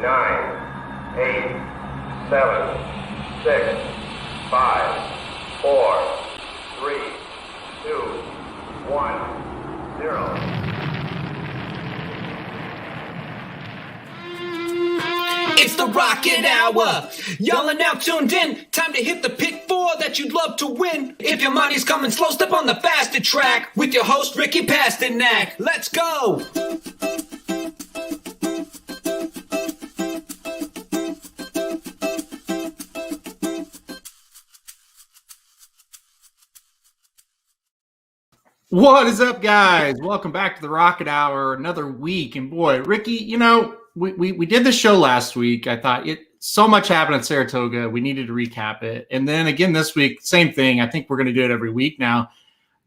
9, 8, 7, 6, 5, 4, 3, 2, 1, 0. It's the Rocket Hour. Y'all are now tuned in. Time to hit the pick four that you'd love to win. If your money's coming slow, step on the faster track with your host, Ricky Pasternak. Let's go. What is up, guys? Welcome back to the Rocket Hour. Another week. And boy, Ricky, we did the show last week. I thought so much happened at Saratoga. We needed to recap it. And then again this week, same thing. I think we're going to do it every week now.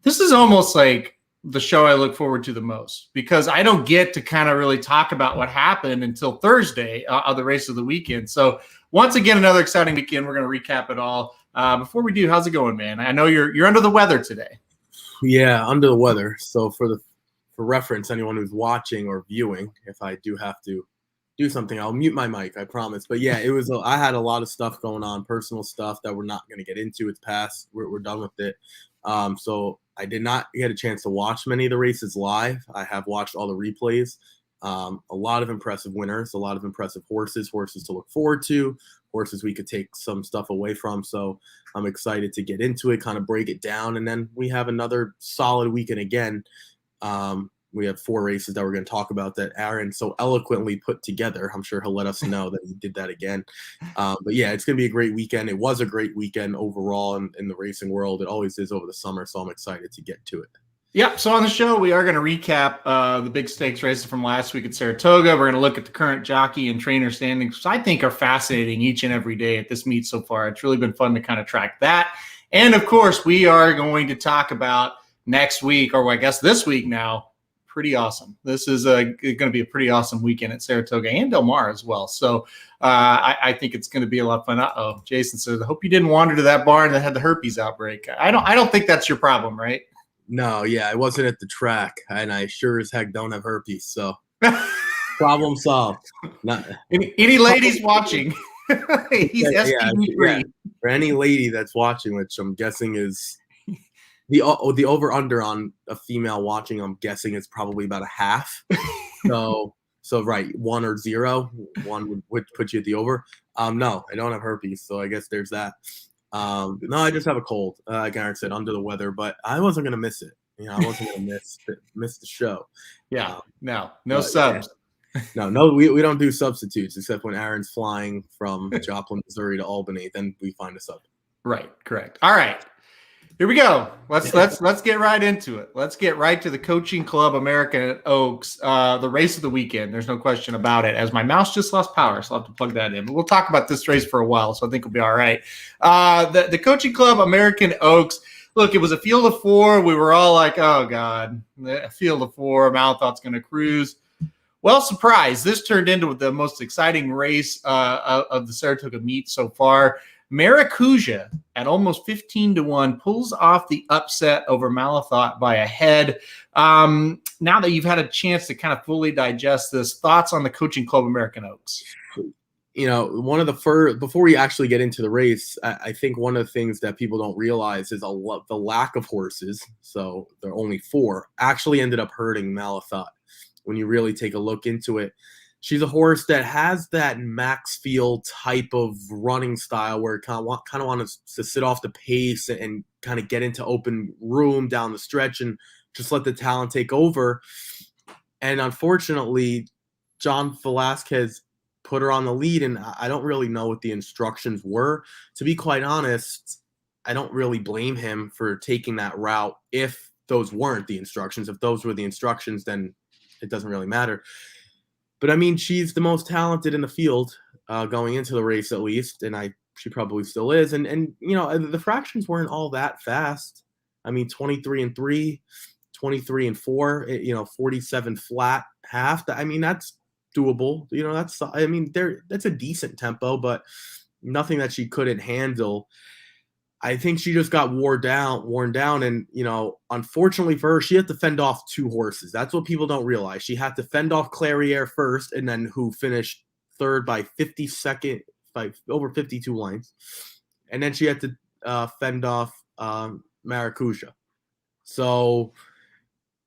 This is almost like the show I look forward to the most because I don't get to kind of really talk about what happened until Thursday of the race of the weekend. So once again, another exciting weekend. We're going to recap it all. Before we do, how's it going, man? I know you're under the weather today. Yeah, under the weather. So for reference, anyone who's watching or viewing, if I do have to do something, I'll mute my mic, I promise. But yeah, I had a lot of stuff going on, personal stuff that we're not going to get into. It's past. We're done with it. So I did not get a chance to watch many of the races live. I have watched all the replays. A lot of impressive winners, a lot of impressive horses to look forward to, horses we could take some stuff away from. So I'm excited to get into it, kind of break it down. And then we have another solid weekend again. We have 4 races that we're going to talk about that Aaron so eloquently put together. I'm sure he'll let us know that he did that again. But yeah, it's going to be a great weekend. It was a great weekend overall in the racing world. It always is over the summer. So I'm excited to get to it. Yeah, so on the show, we are going to recap the big stakes races from last week at Saratoga. We're going to look at the current jockey and trainer standings, which I think are fascinating each and every day at this meet so far. It's really been fun to kind of track that. And, of course, we are going to talk about next week, or I guess this week now. Pretty awesome. This is going to be a pretty awesome weekend at Saratoga and Del Mar as well. So I think it's going to be a lot of fun. Uh-oh, Jason says, I hope you didn't wander to that barn that had the herpes outbreak. I don't think that's your problem, right? No, yeah, I wasn't at the track, and I sure as heck don't have herpes, so problem solved. Any ladies watching? He's STD free. Yeah. For any lady that's watching, which I'm guessing is the over-under on a female watching, I'm guessing is probably about a half. So right, 1 or 0, 1 would put you at the over. No, I don't have herpes, so I guess there's that. No, I just have a cold. Like Aaron said, under the weather, but I wasn't gonna miss it. I wasn't gonna miss the show. Yeah, no subs. Yeah. No, we don't do substitutes except when Aaron's flying from Joplin, Missouri to Albany. Then we find a sub. Right, correct. All right, here we go. Let's get right into it. Let's get right to the Coaching Club American at Oaks, the race of the weekend. There's no question about it. As my mouse just lost power, so I'll have to plug that in. But we'll talk about this race for a while, so I think we'll be all right. The Coaching Club American Oaks. Look, it was a field of 4. We were all like, oh, God, a field of 4. Malthout's going to cruise. Well, surprise. This turned into the most exciting race of the Saratoga meet so far. Maracuja at almost 15-1 pulls off the upset over Malathaat by a head. Now that you've had a chance to kind of fully digest this, thoughts on the Coaching Club American Oaks? One of the first, before we actually get into the race, I think one of the things that people don't realize is the lack of horses. So there are only 4 actually ended up hurting Malathaat. When you really take a look into it, she's a horse that has that Maxfield type of running style where it kind of wants to sit off the pace and kind of get into open room down the stretch and just let the talent take over. And unfortunately, John Velasquez put her on the lead, and I don't really know what the instructions were. To be quite honest, I don't really blame him for taking that route if those weren't the instructions. If those were the instructions, then it doesn't really matter. But I mean, she's the most talented in the field going into the race, at least, and she probably still is. And the fractions weren't all that fast. I mean, 23-3, 23-4, 47 flat half. I mean, that's doable. That's a decent tempo, but nothing that she couldn't handle. I think she just got worn down. And, unfortunately for her, she had to fend off 2 horses. That's what people don't realize. She had to fend off Clairiere first, and then who finished third by over 52 lengths. And then she had to fend off Maracuja. So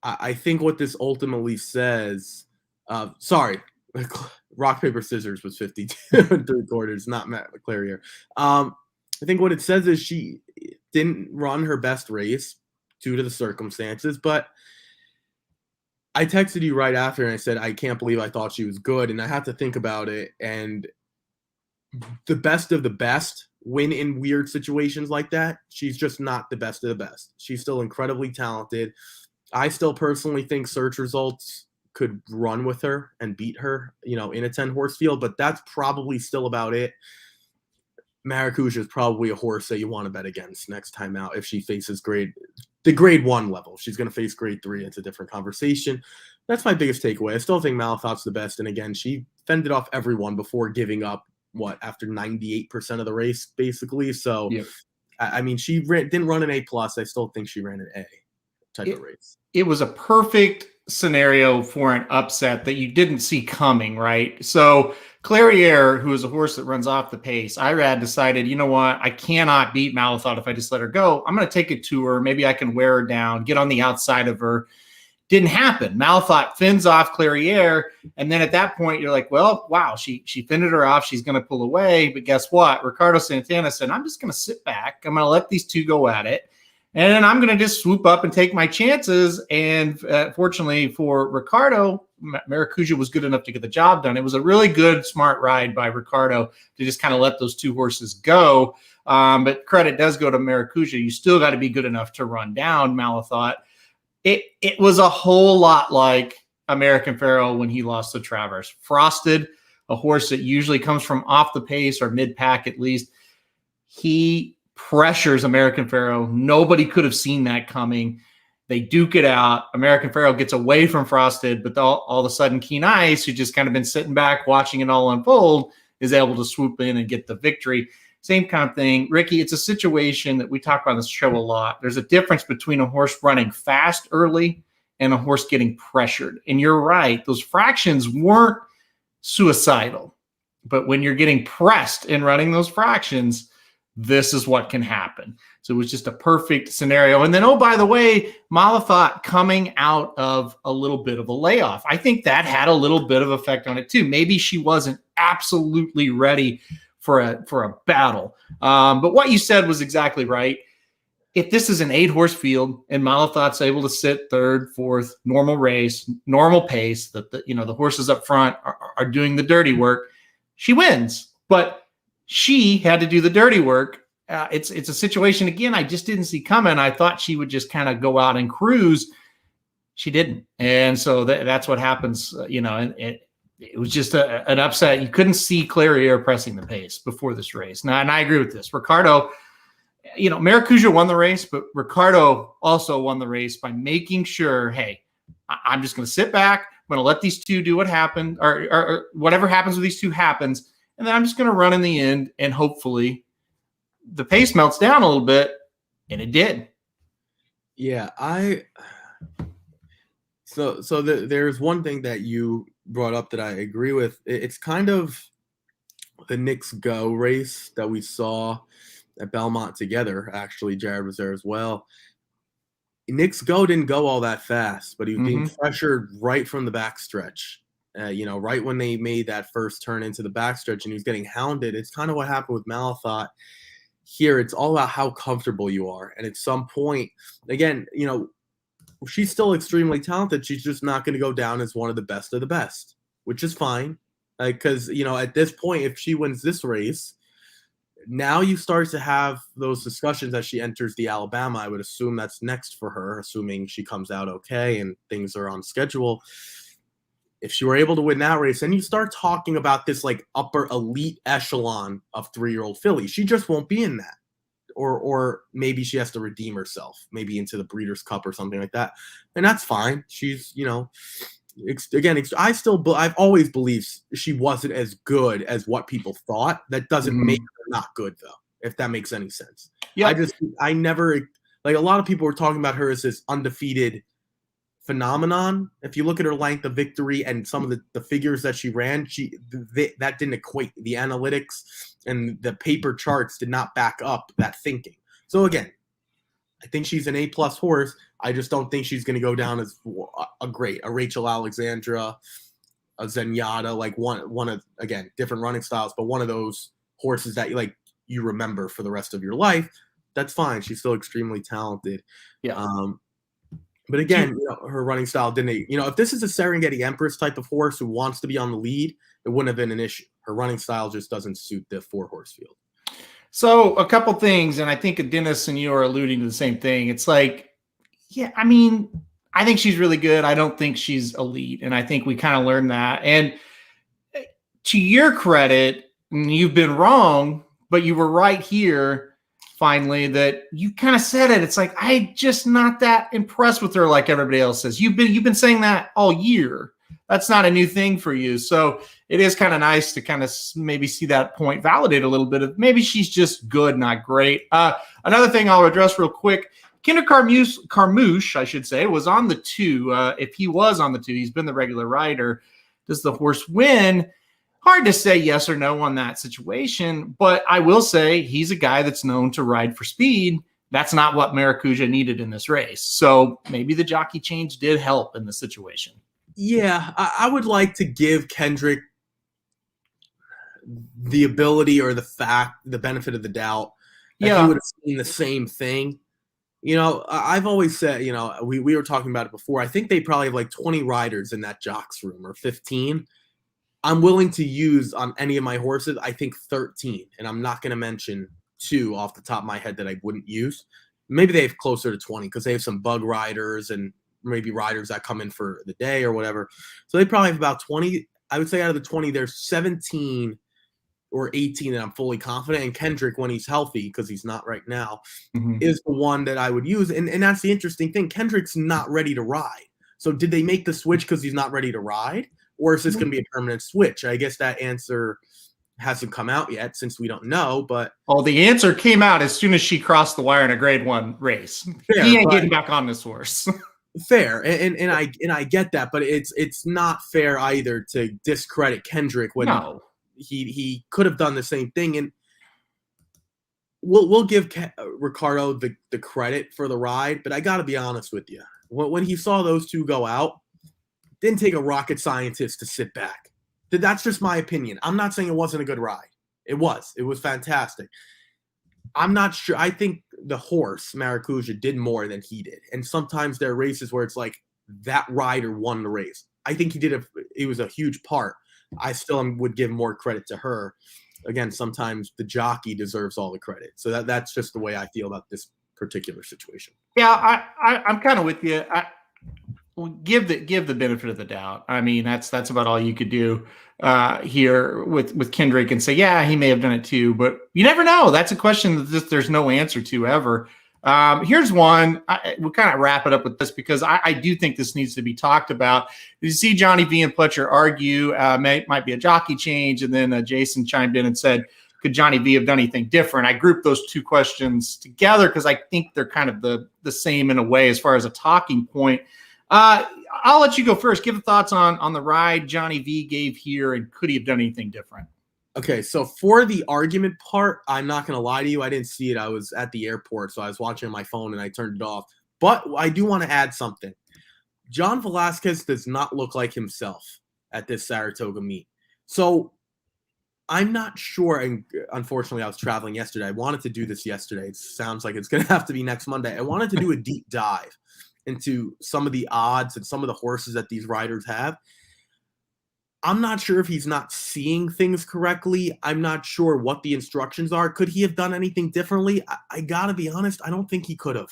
I think what this ultimately says, rock, paper, scissors was 52 and 3/4, not Matt McClarier. I think what it says is she didn't run her best race due to the circumstances, but I texted you right after and I said, I can't believe I thought she was good. And I had to think about it. And the best of the best win in weird situations like that. She's just not the best of the best. She's still incredibly talented. I still personally think search results could run with her and beat her, in a 10-horse field, but that's probably still about it. Maracuja is probably a horse that you want to bet against next time out if she faces the grade 1 level. If she's going to face grade 3, it's a different conversation. That's my biggest takeaway. I still think Malathaat's the best, and again, she fended off everyone before giving up, after 98% of the race, basically. So, yep. I mean, she didn't run an A+. I still think she ran an A type of race. It was a perfect scenario for an upset that you didn't see coming, right? So Clairiere, who is a horse that runs off the pace, Irad decided, you know what, I cannot beat Malathaat if I just let her go. I'm going to take it to her. Maybe I can wear her down, get on the outside of her. Didn't happen. Malathaat fins off Clairiere, and then at that point, you're like, well, wow, she fended her off. She's going to pull away, but guess what? Ricardo Santana said, I'm just going to sit back. I'm going to let these two go at it. And then I'm going to just swoop up and take my chances. And fortunately for Ricardo, Maracuja was good enough to get the job done. It was a really good, smart ride by Ricardo to just kind of let those two horses go. But credit does go to Maracuja. You still got to be good enough to run down Malathaat. It was a whole lot like American Pharoah when he lost to Travers. Frosted, a horse that usually comes from off the pace or mid-pack at least. He pressures American Pharoah. Nobody could have seen that coming. They duke it out. American Pharoah gets away from Frosted, but all of a sudden Keen Ice, who just kind of been sitting back watching it all unfold, is able to swoop in and get the victory. Same kind of thing. Ricky, it's a situation that we talk about on this show a lot. There's a difference between a horse running fast early and a horse getting pressured. And you're right. Those fractions weren't suicidal. But when you're getting pressed and running those fractions, this is what can happen. So it was just a perfect scenario. And then, oh, by the way, Malathaat coming out of a little bit of a layoff. I think that had a little bit of effect on it too. Maybe she wasn't absolutely ready for a battle. But what you said was exactly right. If this is an 8-horse field and Malathaat's able to sit third, fourth, normal race, normal pace, the horses up front are doing the dirty work, she wins. But she had to do the dirty work. It's a situation, again, I just didn't see coming. I thought she would just kind of go out and cruise. She didn't. And so that's what happens, and it was just an upset. You couldn't see Clairiere pressing the pace before this race. Now, and I agree with this. Ricardo, Maracuja won the race, but Ricardo also won the race by making sure, hey, I'm just going to sit back. I'm going to let these two do what happened, or whatever happens with these two happens. And then I'm just going to run in the end, and hopefully the pace melts down a little bit, and it did. Yeah, there's one thing that you brought up that I agree with. It's kind of the Knicks Go race that we saw at Belmont together. Actually, Jared was there as well. Knicks Go didn't go all that fast, but he was being pressured right from the backstretch. Right when they made that first turn into the backstretch and he was getting hounded. It's kind of what happened with Malathaat here. It's all about how comfortable you are. And at some point, again, she's still extremely talented. She's just not going to go down as one of the best, which is fine. Because, at this point, if she wins this race, now you start to have those discussions as she enters the Alabama. I would assume that's next for her, assuming she comes out okay and things are on schedule. If she were able to win that race, then you start talking about this like upper elite echelon of 3-year-old filly. She just won't be in that. Or maybe she has to redeem herself, maybe into the Breeders' Cup or something like that. And that's fine. She's, I've always believed she wasn't as good as what people thought. That doesn't make her not good, though, if that makes any sense. Yeah. I never, like a lot of people were talking about her as this undefeated phenomenon. If you look at her length of victory and some of the figures that she ran, that didn't equate. The analytics and the paper charts did not back up that thinking. So again, I think she's an A+ horse. I just don't think she's going to go down as a Rachel Alexandra, a Zenyatta, like one of, again, different running styles, but one of those horses that you remember for the rest of your life. That's fine. She's still extremely talented. Yeah. But again, her running style didn't. If this is a Serengeti Empress type of horse who wants to be on the lead, it wouldn't have been an issue. Her running style just doesn't suit the 4-horse field. So a couple things, and I think Dennis and you are alluding to the same thing. It's like, yeah, I mean, I think she's really good. I don't think she's elite, and I think we kind of learned that. And to your credit, you've been wrong, but you were right here. Finally, that you kind of said it. It's like, I just not that impressed with her like everybody else says. You've been saying that all year. That's not a new thing for you. So it is kind of nice to kind of maybe see that point validate a little bit of maybe she's just good, not great. Another thing I'll address real quick. Kinder Carmouche, I should say, was on the 2. If he was on the 2, he's been the regular rider. Does the horse win? Hard to say yes or no on that situation, but I will say he's a guy that's known to ride for speed. That's not what Maracuja needed in this race. So maybe the jockey change did help in the situation. Yeah, I would like to give Kendrick the ability or the benefit of the doubt that he would have seen the same thing. I've always said, we were talking about it before. I think they probably have like 20 riders in that jocks room or 15. I'm willing to use on any of my horses, I think 13. And I'm not going to mention 2 off the top of my head that I wouldn't use. Maybe they have closer to 20 because they have some bug riders and maybe riders that come in for the day or whatever. So they probably have about 20. I would say out of the 20, there's 17 or 18 that I'm fully confident. And Kendrick, when he's healthy, because he's not right now, is the one that I would use. And that's the interesting thing. Kendrick's not ready to ride. So did they make the switch because he's not ready to ride? Or is this going to be a permanent switch? I guess that answer hasn't come out yet since we don't know. But the answer came out as soon as she crossed the wire in a Grade 1 race. Fair, he ain't getting back on this horse. Fair, and I get that, but it's not fair either to discredit Kendrick when he could have done the same thing. And we'll give Ricardo the credit for the ride, but I got to be honest with you. When he saw those 2 go out, didn't take a rocket scientist to sit back. That's just my opinion. I'm not saying it wasn't a good ride. It was fantastic. I'm not sure. I think the horse, Maracuja, did more than he did. And sometimes there are races where it's like that rider won the race. I think it was a huge part. I still would give more credit to her. Again, sometimes the jockey deserves all the credit. So that's just the way I feel about this particular situation. Yeah, I'm kind of with you. Give the benefit of the doubt. I mean, that's about all you could do here with Kendrick and say, yeah, he may have done it too, but you never know. That's a question that there's no answer to ever. Here's one. We'll kind of wrap it up with this because I do think this needs to be talked about. You see Johnny V and Pletcher argue, might be a jockey change, and then Jason chimed in and said, could Johnny V have done anything different? I grouped those 2 questions together because I think they're kind of the same in a way as far as a talking point. I'll let you go first. Give the thoughts on the ride Johnny V gave here, and could he have done anything different? Okay, so for the argument part, I'm not going to lie to you. I didn't see it. I was at the airport, so I was watching on my phone, and I turned it off. But I do want to add something. John Velasquez does not look like himself at this Saratoga meet. So I'm not sure, and unfortunately, I was traveling yesterday. I wanted to do this yesterday. It sounds like it's going to have to be next Monday. I wanted to do a deep dive into some of the odds and some of the horses that these riders have. I'm not sure if he's not seeing things correctly. I'm not sure what the instructions are. Could he have done anything differently? I got to be honest. I don't think he could have,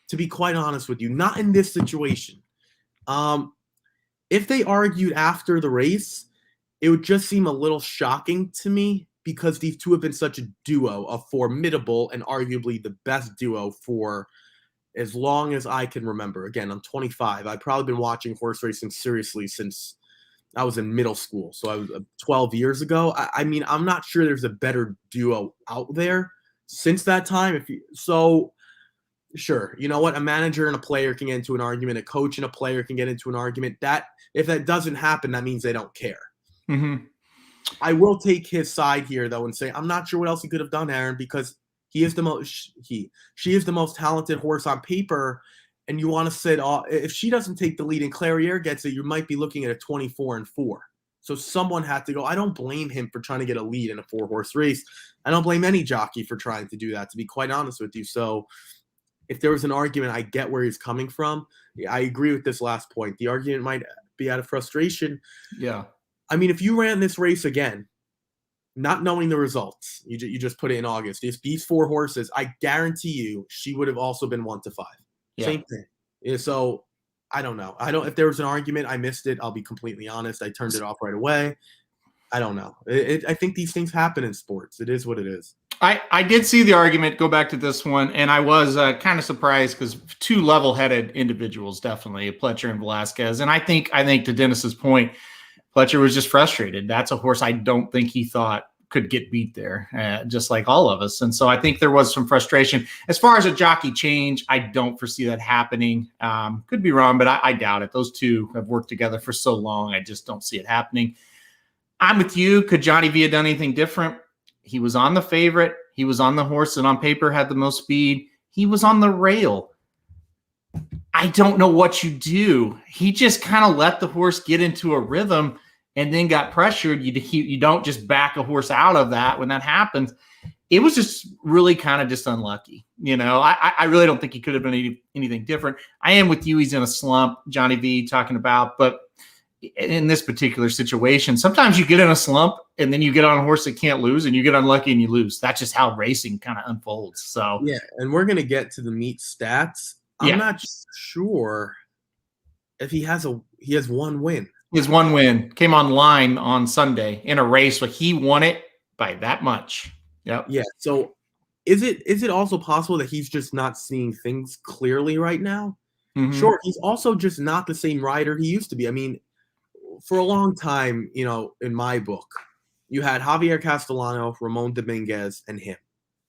to be quite honest with you. Not in this situation. If they argued after the race, it would just seem a little shocking to me because these 2 have been such a duo, a formidable and arguably the best duo for as long as I can remember. Again, I'm 25. I've probably been watching horse racing seriously since I was in middle school. So I was 12 years ago. I mean, I'm not sure there's a better duo out there since that time. So Sure. You know what? A manager and a player can get into an argument. A coach and a player can get into an argument. If that doesn't happen, that means they don't care. Mm-hmm. I will take his side here though and say I'm not sure what else he could have done, Aaron, because she is the most talented horse on paper, and you want to sit off. If she doesn't take the lead and Clairiere gets it, you might be looking at a 24-4. So someone had to go. I don't blame him for trying to get a lead in a 4-horse race. I don't blame any jockey for trying to do that, to be quite honest with you. So if there was an argument, I get where he's coming from. I agree with this last point. The argument might be out of frustration. Yeah. I mean, if you ran this race again, not knowing the results, you just put it in August. If these 4 horses, I guarantee you, she would have also been 1-5. Yeah. Same thing. Yeah, so I don't know. If there was an argument, I missed it. I'll be completely honest. I turned it off right away. I don't know. I think these things happen in sports. It is what it is. I did see the argument, go back to this one, and I was kind of surprised because 2 level-headed individuals, definitely, Pletcher and Velasquez. And I think to Dennis's point, Pletcher was just frustrated. That's a horse I don't think he thought could get beat there, just like all of us. And so I think there was some frustration. As far as a jockey change, I don't foresee that happening. Could be wrong, but I doubt it. Those 2 have worked together for so long. I just don't see it happening. I'm with you. Could Johnny V have done anything different? He was on the favorite. He was on the horse that on paper had the most speed. He was on the rail. I don't know what you do. He just kind of let the horse get into a rhythm and then got pressured. You don't just back a horse out of that when that happens. It was just really kind of just unlucky. I really don't think he could have done anything different. I am with you. He's in a slump, Johnny V talking about, but in this particular situation, sometimes you get in a slump and then you get on a horse that can't lose and you get unlucky and you lose. That's just how racing kind of unfolds. So yeah, and we're gonna get to the meet stats. I'm not sure if he has one win. His one win came online on Sunday in a race where he won it by that much. Yep. Yeah. So is it also possible that he's just not seeing things clearly right now? Mm-hmm. Sure. He's also just not the same rider he used to be. I mean, for a long time, in my book, you had Javier Castellano, Ramon Dominguez, and him.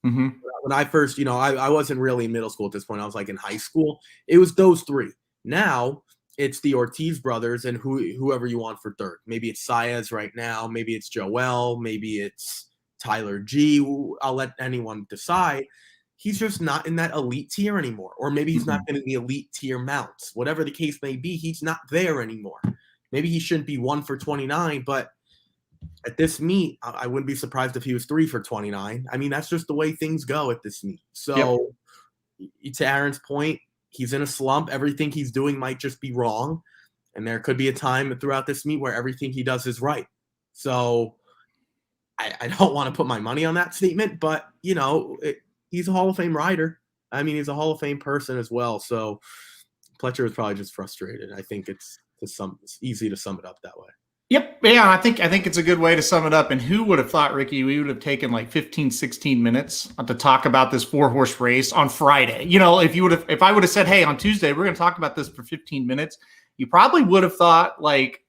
Mm-hmm. When I first, I wasn't really in middle school at this point. I was like in high school. It was those 3. Now it's the Ortiz brothers and whoever you want for third. Maybe it's Saez right now. Maybe it's Joel. Maybe it's Tyler G. I'll let anyone decide. He's just not in that elite tier anymore. Or maybe he's not going to be elite tier mounts. Whatever the case may be, he's not there anymore. Maybe he shouldn't be 1 for 29, but at this meet, I wouldn't be surprised if he was 3 for 29. I mean, that's just the way things go at this meet. So to Aaron's point, he's in a slump. Everything he's doing might just be wrong. And there could be a time throughout this meet where everything he does is right. So I don't want to put my money on that statement, but, he's a Hall of Fame rider. I mean, he's a Hall of Fame person as well. So Pletcher was probably just frustrated. I think it's easy to sum it up that way. Yep. Yeah, I think it's a good way to sum it up. And who would have thought, Ricky, we would have taken like 15, 16 minutes to talk about this 4-horse race on Friday. If I would have said, hey, on Tuesday, we're going to talk about this for 15 minutes, you probably would have thought like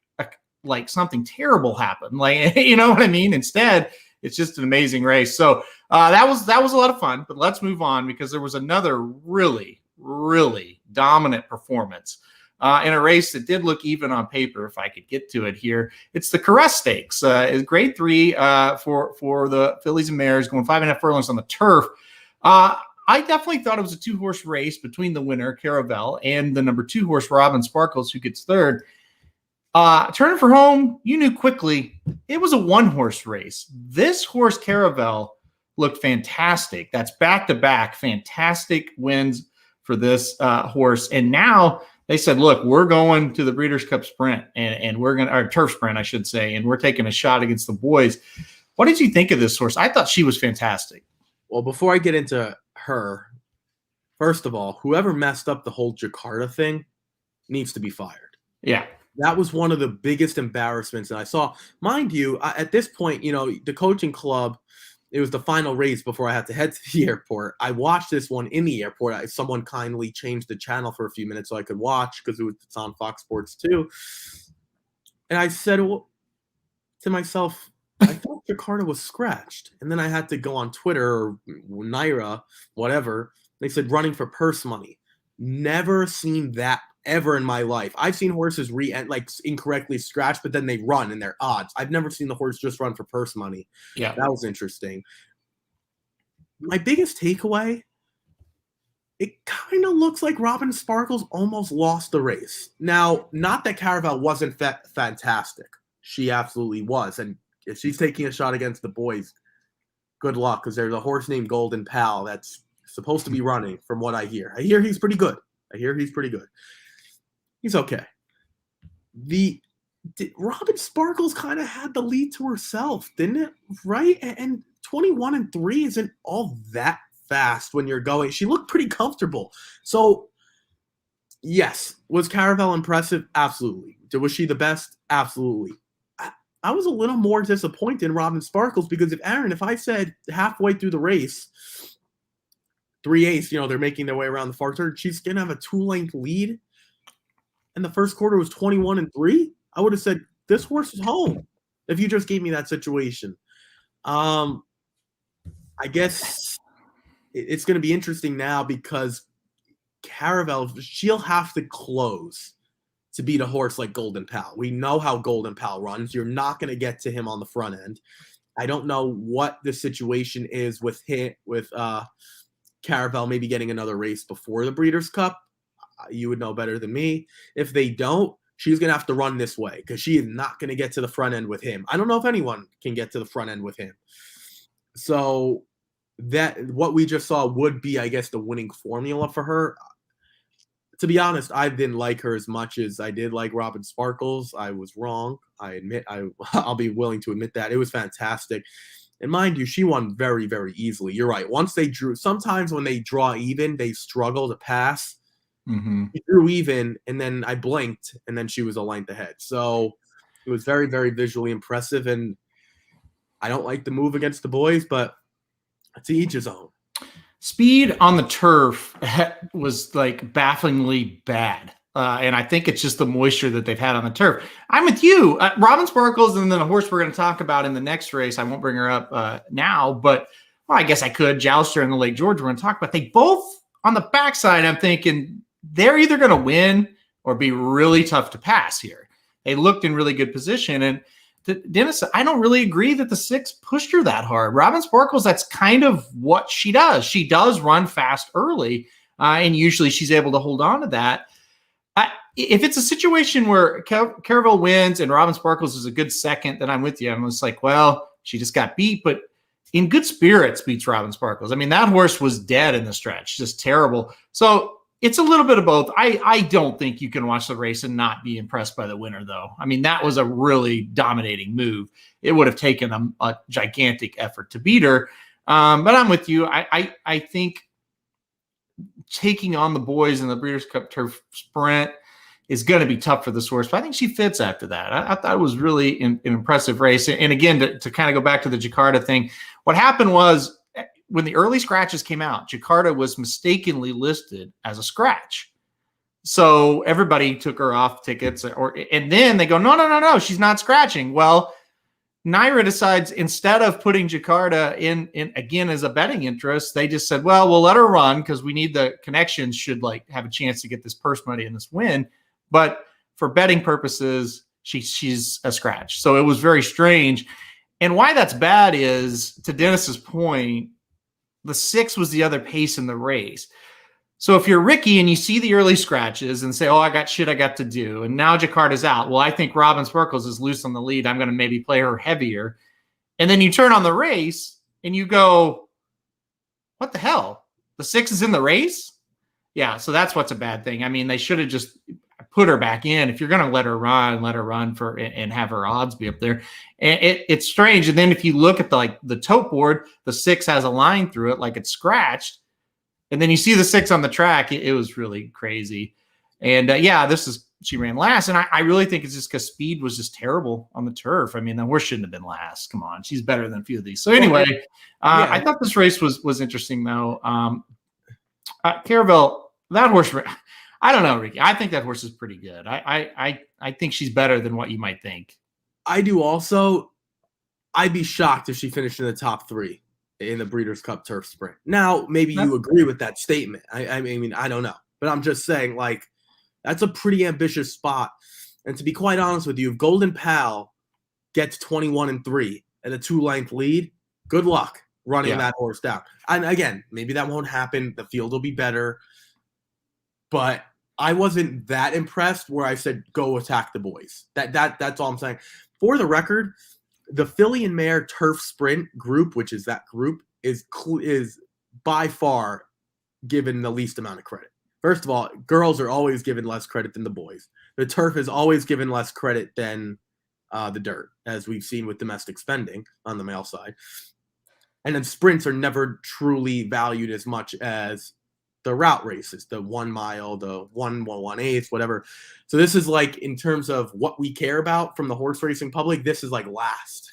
something terrible happened. Like, you know what I mean? Instead, it's just an amazing race. So that was a lot of fun, but let's move on because there was another really, really dominant performance in a race that did look even on paper, if I could get to it here. It's the Caress Stakes. It's grade 3 for the fillies and mares going 5.5 furlongs on the turf. I definitely thought it was a 2-horse race between the winner, Caravel, and the number 2 horse, Robin Sparkles, who gets third. Turning for home, you knew quickly it was a 1-horse race. This horse, Caravel, looked fantastic. That's back-to-back fantastic wins for this horse. And now they said, look, we're going to the Breeders' Cup Sprint and we're going to, or Turf Sprint, I should say, and we're taking a shot against the boys. What did you think of this horse? I thought she was fantastic. Well, before I get into her, first of all, whoever messed up the whole Jakarta thing needs to be fired. Yeah. That was one of the biggest embarrassments that I saw. Mind you, at this point, the coaching club, it was the final race before I had to head to the airport. I watched this one in the airport. Someone kindly changed the channel for a few minutes so I could watch because it's on Fox Sports 2. And I said to myself, I thought Jakarta was scratched. And then I had to go on Twitter or Naira, whatever, They said running for purse money. Never seen that ever in my life. I've seen horses incorrectly scratch, but then they run and they're odds. I've never seen the horse just run for purse money. Yeah. That was interesting. My biggest takeaway, it kind of looks like Robin Sparkles almost lost the race. Now, not that Caravel wasn't fantastic. She absolutely was. And if she's taking a shot against the boys, good luck, because there's a horse named Golden Pal that's supposed to be running, from what I hear. I hear he's pretty good. He's okay. Robin Sparkles kind of had the lead to herself, didn't it? Right? And 21-3 isn't all that fast when you're going. She looked pretty comfortable. So, yes. Was Caravel impressive? Absolutely. Was she the best? Absolutely. I was a little more disappointed in Robin Sparkles because if I said halfway through the race, 3/8, they're making their way around the far turn, she's going to have a 2-length lead, and the first quarter was 21-3, I would have said, this horse is home if you just gave me that situation. I guess it's going to be interesting now because Caravel, she'll have to close to beat a horse like Golden Pal. We know how Golden Pal runs. You're not going to get to him on the front end. I don't know what the situation is with Caravel maybe getting another race before the Breeders' Cup. You would know better than me. If they don't, she's going to have to run this way because she is not going to get to the front end with him. I don't know if anyone can get to the front end with him. So what we just saw would be, I guess, the winning formula for her. To be honest, I didn't like her as much as I did like Robin Sparkles. I was wrong. I admit, I'll be willing to admit that. It was fantastic. And mind you, she won very, very easily. You're right. Once they drew, sometimes when they draw even, they struggle to pass. Mm-hmm. She drew even, and then I blinked, and then she was a length ahead. So it was very, very visually impressive. And I don't like the move against the boys, but to each his own. Speed on the turf was like bafflingly bad. And I think it's just the moisture that they've had on the turf. I'm with you. Robin Sparkles and then a horse we're going to talk about in the next race. I won't bring her up now, but I guess I could. Jouster and the Lake George we're going to talk about. They both, on the backside, I'm thinking they're either going to win or be really tough to pass here. They looked in really good position. And Dennis, I don't really agree that the 6 pushed her that hard. Robin Sparkles, that's kind of what she does. She does run fast early, and usually she's able to hold on to that. If it's a situation where Caravel wins and Robin Sparkles is a good second, then I'm with you. I'm just like, well, she just got beat, but in good spirits beats Robin Sparkles. I mean, that horse was dead in the stretch, just terrible. So it's a little bit of both. I don't think you can watch the race and not be impressed by the winner, though. I mean, that was a really dominating move. It would have taken a gigantic effort to beat her. But I'm with you. I think taking on the boys in the Breeders' Cup Turf Sprint is going to be tough for this horse. But I think she fits after that. I thought it was really an impressive race. And again, to kind of go back to the Jakarta thing, what happened was, when the early scratches came out, Jakarta was mistakenly listed as a scratch. So everybody took her off tickets, and then they go, no, she's not scratching. Well, NYRA decides instead of putting Jakarta in again as a betting interest, they just said, well, we'll let her run because we need the connections should have a chance to get this purse money and this win. But for betting purposes, she's a scratch. So it was very strange. And why that's bad is, to Dennis's point, the 6 was the other pace in the race. So if you're Ricky and you see the early scratches and say, oh, I got to do, and now Jakarta's out. Well, I think Robin Sparkles is loose on the lead. I'm going to maybe play her heavier. And then you turn on the race and you go, what the hell? The 6 is in the race? Yeah, so that's what's a bad thing. I mean, they should have just put her back in. If you're going to let her run for and have her odds be up there. And it's strange. And then if you look at the tote board, the 6 has a line through it like it's scratched. And then you see the 6 on the track. It was really crazy. And she ran last. And I really think it's just because speed was just terrible on the turf. I mean, the horse shouldn't have been last. Come on. She's better than a few of these. So anyway, I thought this race was interesting though. Caravel, that horse, I don't know, Ricky. I think that horse is pretty good. I think she's better than what you might think. I do also. I'd be shocked if she finished in the top 3. in the Breeders' Cup Turf Sprint. Now, maybe you agree with that statement. I mean, I don't know. But I'm just saying, like, that's a pretty ambitious spot. And to be quite honest with you, if Golden Pal gets 21-3 at a 2-length lead, good luck running that horse down. And again, maybe that won't happen. The field will be better. But I wasn't that impressed where I said, go attack the boys. That's all I'm saying. For the record, the filly and mare turf sprint group, which is that group, is by far given the least amount of credit. First of all, girls are always given less credit than the boys. The turf is always given less credit than the dirt, as we've seen with domestic spending on the male side. And then sprints are never truly valued as much as the route races, the 1 mile, the 1/1/8, whatever. So this is like, in terms of what we care about from the horse racing public, this is like last.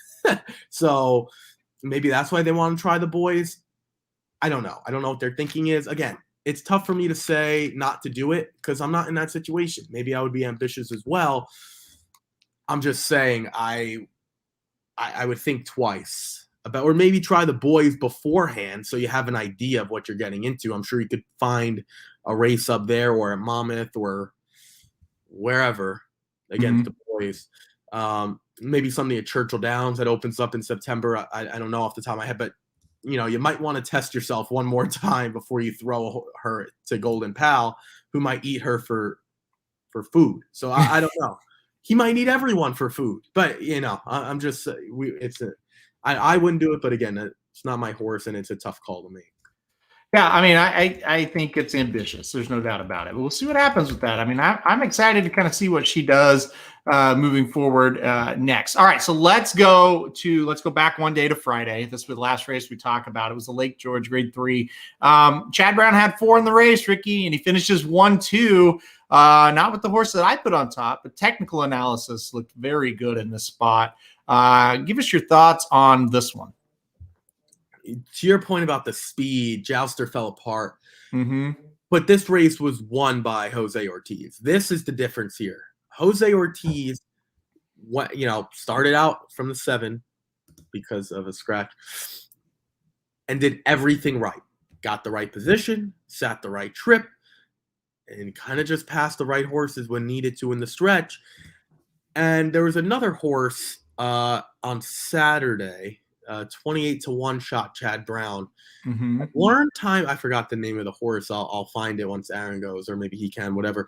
So maybe that's why they want to try the boys. I don't know. I don't know what their thinking is. Again, it's tough for me to say not to do it because I'm not in that situation. Maybe I would be ambitious as well. I'm just saying I would think twice about, or maybe try the boys beforehand so you have an idea of what you're getting into. I'm sure you could find a race up there or at Monmouth or wherever against the boys. Maybe something at Churchill Downs that opens up in September. I don't know off the top of my head, but you might want to test yourself one more time before you throw her to Golden Pal, who might eat her for food. So I don't know. He might eat everyone for food, but I'm just I wouldn't do it. But again, it's not my horse, and it's a tough call to make. Yeah, I mean, I think it's ambitious. There's no doubt about it. But we'll see what happens with that. I mean, I'm excited to kind of see what she does moving forward next. All right, so let's go back one day to Friday. This was the last race we talked about. It was the Lake George Grade 3. Chad Brown had 4 in the race, Ricky, and he finishes 1-2. Not with the horse that I put on top, but technical analysis looked very good in this spot. Give us your thoughts on this one. To your point about the speed, Jouster fell apart. Mm-hmm. But this race was won by Jose Ortiz. This is the difference here. Jose Ortiz, started out from the 7 because of a scratch and did everything right. Got the right position, sat the right trip, and kind of just passed the right horses when needed to in the stretch. And there was another horse on Saturday, 28-1 shot Chad Brown. Mm-hmm. Learn time. I forgot the name of the horse. I'll find it once Aaron goes, or maybe he can, whatever.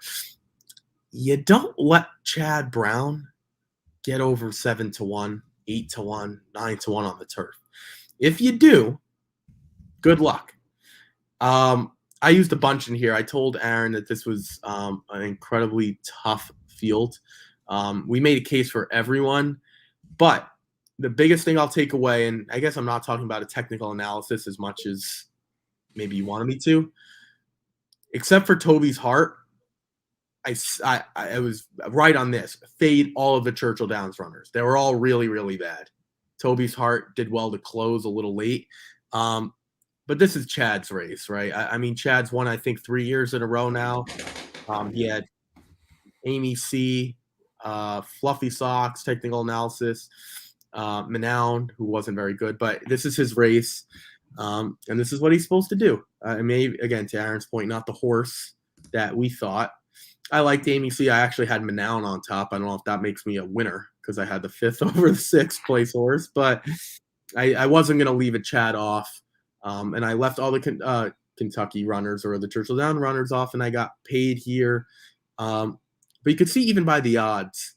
You don't let Chad Brown get over 7-1, 8-1, 9-1 on the turf. If you do, good luck. I used a bunch in here. I told Aaron that this was an incredibly tough field. We made a case for everyone, but the biggest thing I'll take away, and I guess I'm not talking about a technical analysis as much as maybe you wanted me to, except for Toby's Heart, I was right on this. Fade all of the Churchill Downs runners. They were all really, really bad. Toby's Heart did well to close a little late. But this is Chad's race, right? I mean, Chad's won, I think, 3 years in a row now. He had Amy C., Fluffy Socks, technical analysis, Manown, who wasn't very good, but this is his race, and this is what he's supposed to do. Maybe, again, to Aaron's point, not the horse that we thought. I liked Amy C. I actually had Manown on top. I don't know if that makes me a winner because I had the 5th over the 6th place horse, but I wasn't going to leave a Chad off, and I left all the Kentucky runners or the Churchill Down runners off, and I got paid here. But you could see even by the odds,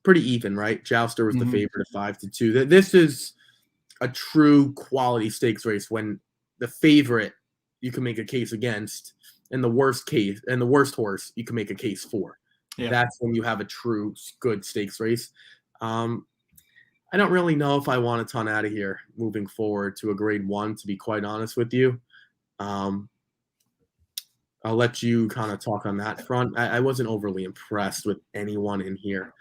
pretty even, right? Jouster was the favorite at 5-2. This is a true quality stakes race when the favorite you can make a case against, and the worst horse you can make a case for. Yeah. That's when you have a true good stakes race. I don't really know if I want a ton out of here moving forward to a grade 1, to be quite honest with you. I'll let you kind of talk on that front. I wasn't overly impressed with anyone in here.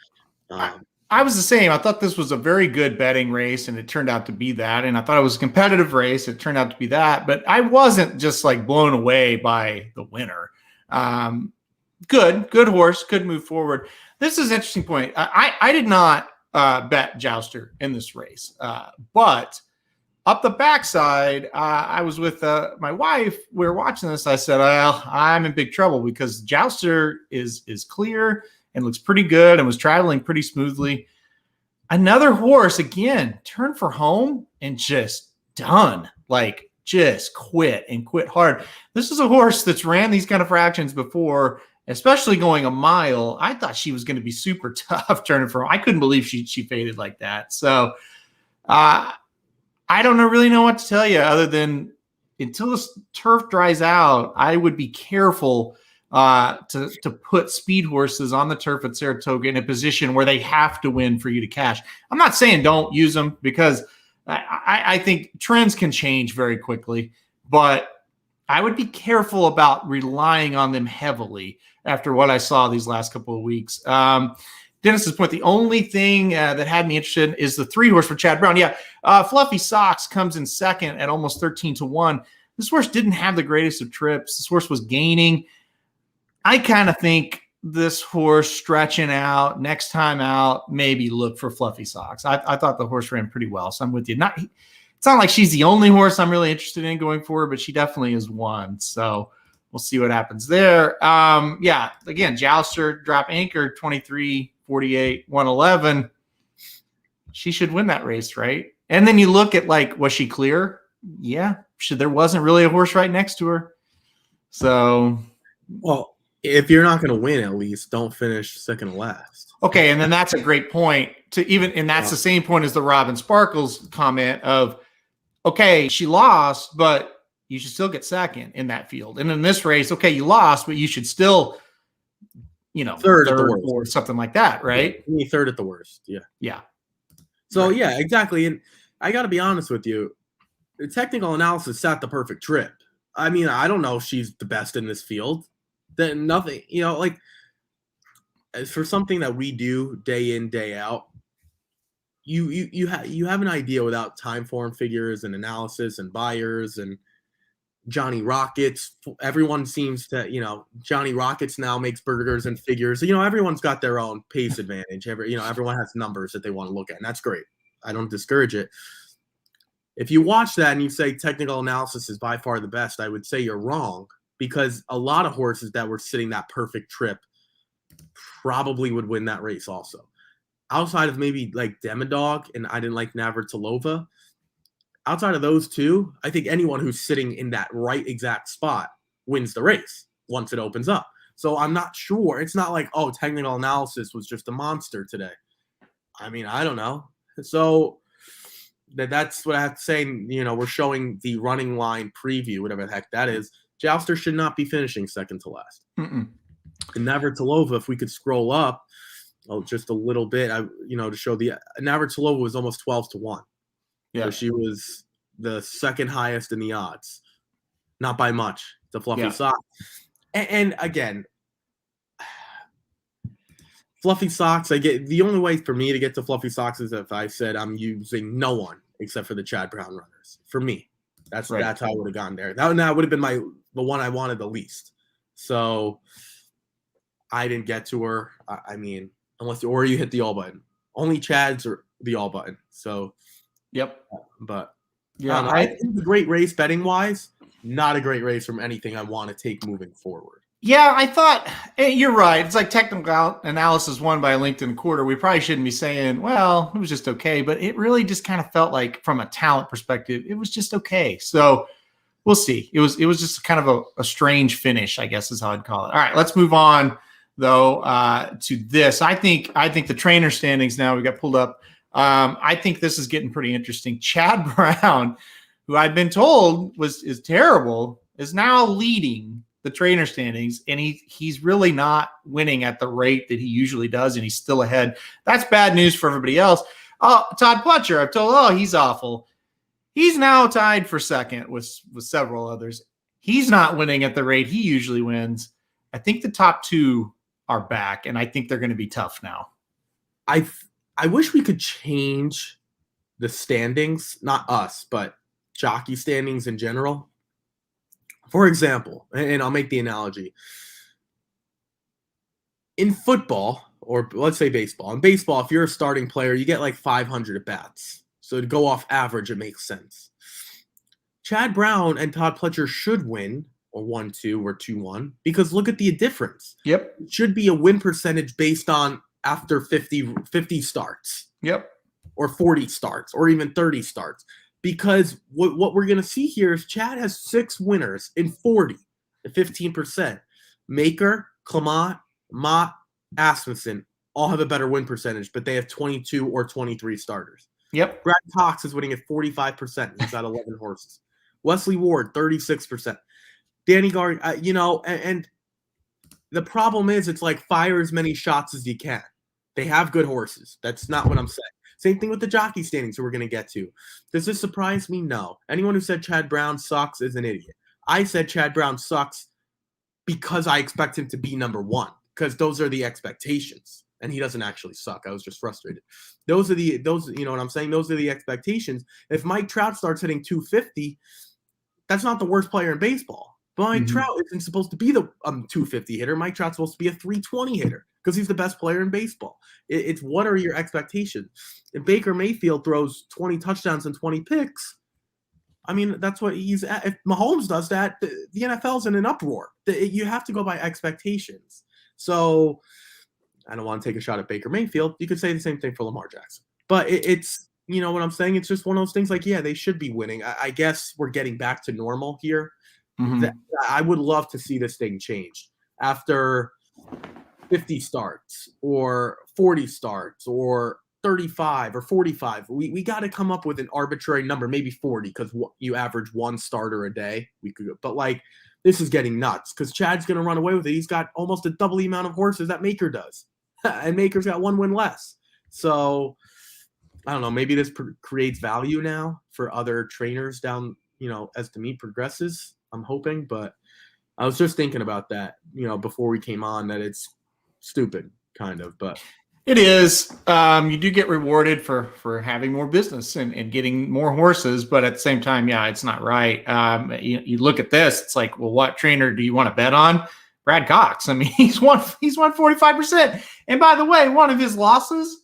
I was the same. I thought this was a very good betting race, and it turned out to be that. And I thought it was a competitive race. It turned out to be that. But I wasn't just like blown away by the winner. Good horse, could move forward. This is an interesting point. I did not bet Jouster in this race, but Up the backside, I was with my wife. We were watching this. I said, well, I'm in big trouble because Jouster is clear and looks pretty good and was traveling pretty smoothly. Another horse, again, turned for home and just done. Like, just quit hard. This is a horse that's ran these kind of fractions before, especially going a mile. I thought she was going to be super tough turning for home. I couldn't believe she faded like that. So I don't really know what to tell you other than until this turf dries out, I would be careful to put speed horses on the turf at Saratoga in a position where they have to win for you to cash. I'm not saying don't use them because I think trends can change very quickly, but I would be careful about relying on them heavily after what I saw these last couple of weeks. Dennis's point, the only thing that had me interested is the 3-horse for Chad Brown. Yeah, Fluffy Socks comes in second at almost 13-1. This horse didn't have the greatest of trips. This horse was gaining. I kind of think this horse stretching out, next time out, maybe look for Fluffy Socks. I thought the horse ran pretty well, so I'm with you. It's not like she's the only horse I'm really interested in going forward, but she definitely is one. So we'll see what happens there. Yeah, again, Jouster, drop anchor, 23, 48, 111. She should win that race, right? And then you look at, like, was she clear? Yeah, there wasn't really a horse right next to her. So, well, if you're not going to win, at least don't finish second to last. Okay, and then that's a great point and that's the same point as the Robin Sparkles comment of, okay, she lost, but you should still get second in that field. And in this race, okay, you lost, but you should still, third at the worst, or something like that, right? Yeah, third at the worst. Yeah. Yeah. So right. Yeah, exactly. And I got to be honest with you, the technical analysis set the perfect trip. I mean, I don't know if she's the best in this field. Then nothing, like as for something that we do day in, day out, you have an idea without time form figures and analysis and buyers and Johnny Rockets. Everyone seems to, Johnny Rockets now makes burgers and figures. Everyone's got their own pace advantage. Everyone has numbers that they want to look at, and that's great. I don't discourage it. If you watch that and you say technical analysis is by far the best, I would say you're wrong, because a lot of horses that were sitting that perfect trip probably would win that race also. Outside of maybe like Demodog, and I didn't like Navratilova, outside of those two, I think anyone who's sitting in that right exact spot wins the race once it opens up. So I'm not sure. It's not like, oh, technical analysis was just a monster today. I mean, I don't know. So that's what I have to say. We're showing the running line preview, whatever the heck that is. Jouster should not be finishing second to last. And Navratilova, if we could scroll up just a little bit, to show the Navratilova was almost 12-1. Yeah, so she was the second highest in the odds, not by much. The Fluffy Sock, and again, Fluffy Socks. I get the only way for me to get to Fluffy Socks is if I said I'm using no one except for the Chad Brown runners. For me, that's how I would have gone there. That would have been the one I wanted the least. So I didn't get to her. I mean, unless you hit the all button. Only Chad's or the all button. So. Yep. But yeah, I think a great race betting wise, not a great race from anything I want to take moving forward. Yeah, I thought you're right. It's like technical analysis won by a length and a quarter. We probably shouldn't be saying, well, it was just okay, but it really just kind of felt like from a talent perspective, it was just okay. So we'll see. It was just kind of a strange finish, I guess is how I'd call it. All right, let's move on though to this. I think the trainer standings now we got pulled up. I think this is getting pretty interesting. Chad Brown, who I've been told is terrible, is now leading the trainer standings, and he's really not winning at the rate that he usually does, and he's still ahead. That's bad news for everybody else. Oh, Todd Pletcher, I've told, he's awful. He's now tied for second with several others. He's not winning at the rate he usually wins. I think the top two are back, and I think they're going to be tough now. I wish we could change the standings, not us, but jockey standings in general. For example, and I'll make the analogy. In football, or let's say baseball. In baseball, if you're a starting player, you get like 500 at bats. So to go off average, it makes sense. Chad Brown and Todd Pletcher should win, or 1-2 or 2-1, because look at the difference. Yep. It should be a win percentage based on after 50 starts. Yep. Or 40 starts, or even 30 starts. Because what we're going to see here is Chad has 6 winners in 40, 15%. Maker, Clement, Mott, Asmussen all have a better win percentage, but they have 22 or 23 starters. Yep. Brad Cox is winning at 45%. He's got 11 horses. Wesley Ward, 36%. Danny Gard, and the problem is it's like fire as many shots as you can. They have good horses. That's not what I'm saying. Same thing with the jockey standings, who we're going to get to. Does this surprise me? No. Anyone who said Chad Brown sucks is an idiot. I said Chad Brown sucks because I expect him to be number 1, because those are the expectations. And he doesn't actually suck. I was just frustrated. Those, you know what I'm saying? Those are the expectations. If Mike Trout starts hitting 250, that's not the worst player in baseball. But Mike Trout isn't supposed to be the 250 hitter. Mike Trout's supposed to be a 320 hitter because he's the best player in baseball. It's what are your expectations? If Baker Mayfield throws 20 touchdowns and 20 picks, I mean, that's what he's at. If Mahomes does that, the NFL's in an uproar. You have to go by expectations. So I don't want to take a shot at Baker Mayfield. You could say the same thing for Lamar Jackson. But it's, you know what I'm saying? It's just one of those things like, yeah, they should be winning. I guess we're getting back to normal here. I would love to see this thing change after 50 starts or 40 starts or 35 or 45. We got to come up with an arbitrary number, maybe 40, because you average 1 starter a day. But like, this is getting nuts because Chad's going to run away with it. He's got almost a double the amount of horses that Maker does, and Maker's got 1 win less. So I don't know. Maybe this creates value now for other trainers down, as the meet progresses. I'm hoping, but I was just thinking about that, before we came on, that it's stupid, kind of, but it is. You do get rewarded for having more business and getting more horses, but at the same time, yeah, it's not right. You look at this, it's like, well, what trainer do you want to bet on? Brad Cox. I mean, he's won 45%. And by the way, one of his losses,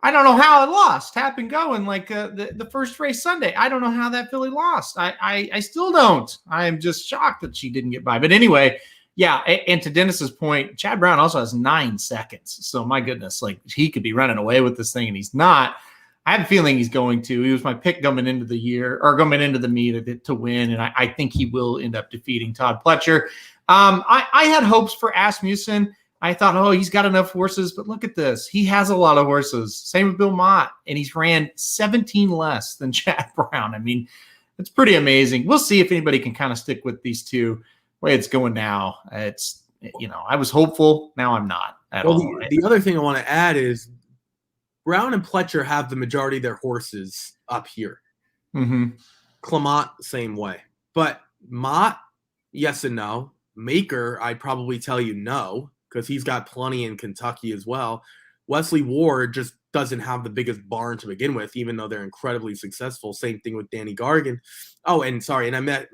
I don't know how it lost. Tap and go in like the first race Sunday. I don't know how that filly lost. I still don't. I'm just shocked that she didn't get by. But anyway, yeah. And to Dennis's point, Chad Brown also has 9 seconds. So my goodness, like he could be running away with this thing, and he's not. I have a feeling he's going to. He was my pick coming into the year or coming into the meet to win, and I think he will end up defeating Todd Pletcher. I had hopes for Asmussen. I thought, oh, he's got enough horses, but look at this. He has a lot of horses. Same with Bill Mott, and he's ran 17 less than Chad Brown. I mean, it's pretty amazing. We'll see if anybody can kind of stick with these two. The way it's going now, it's, I was hopeful. Now I'm not at all. The other thing I want to add is Brown and Pletcher have the majority of their horses up here. Clement, same way. But Mott, yes and no. Maker, I'd probably tell you no, because he's got plenty in Kentucky as well. Wesley Ward just doesn't have the biggest barn to begin with, even though they're incredibly successful. Same thing with Danny Gargan. Oh, and I met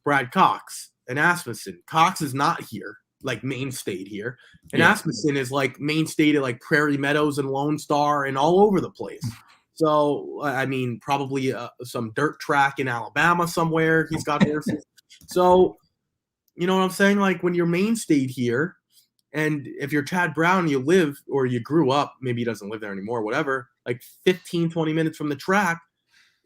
Brad Cox and Asmussen. Cox is not here, like mainstayed here. And Asmussen is like mainstayed at like Prairie Meadows and Lone Star and all over the place. So, I mean, probably some dirt track in Alabama somewhere. He's got horses. So, you know what I'm saying? Like when you're mainstayed here, and if you're Chad Brown, you live or you grew up, maybe he doesn't live there anymore, whatever, like 15, 20 minutes from the track,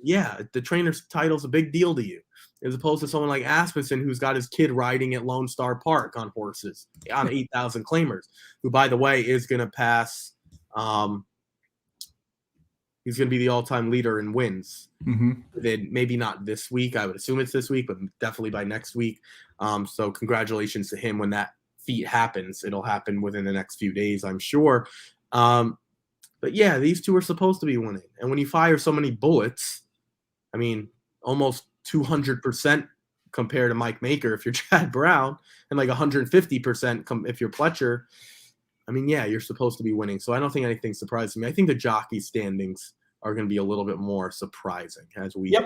yeah, the trainer's title's a big deal to you. As opposed to someone like Asmussen, who's got his kid riding at Lone Star Park on horses, on 8,000 claimers, who, by the way, is going to pass he's going to be the all-time leader in wins. Then maybe not this week. I would assume it's this week, but definitely by next week. So congratulations to him when that feat happens. It'll happen within the next few days, I'm sure. But yeah, these two are supposed to be winning. And when you fire so many bullets, I mean, almost 200% compared to Mike Maker if you're Chad Brown, and like 150% if you're Pletcher. I mean, yeah, you're supposed to be winning. So I don't think anything surprises me. I think the jockey standings are going to be a little bit more surprising as we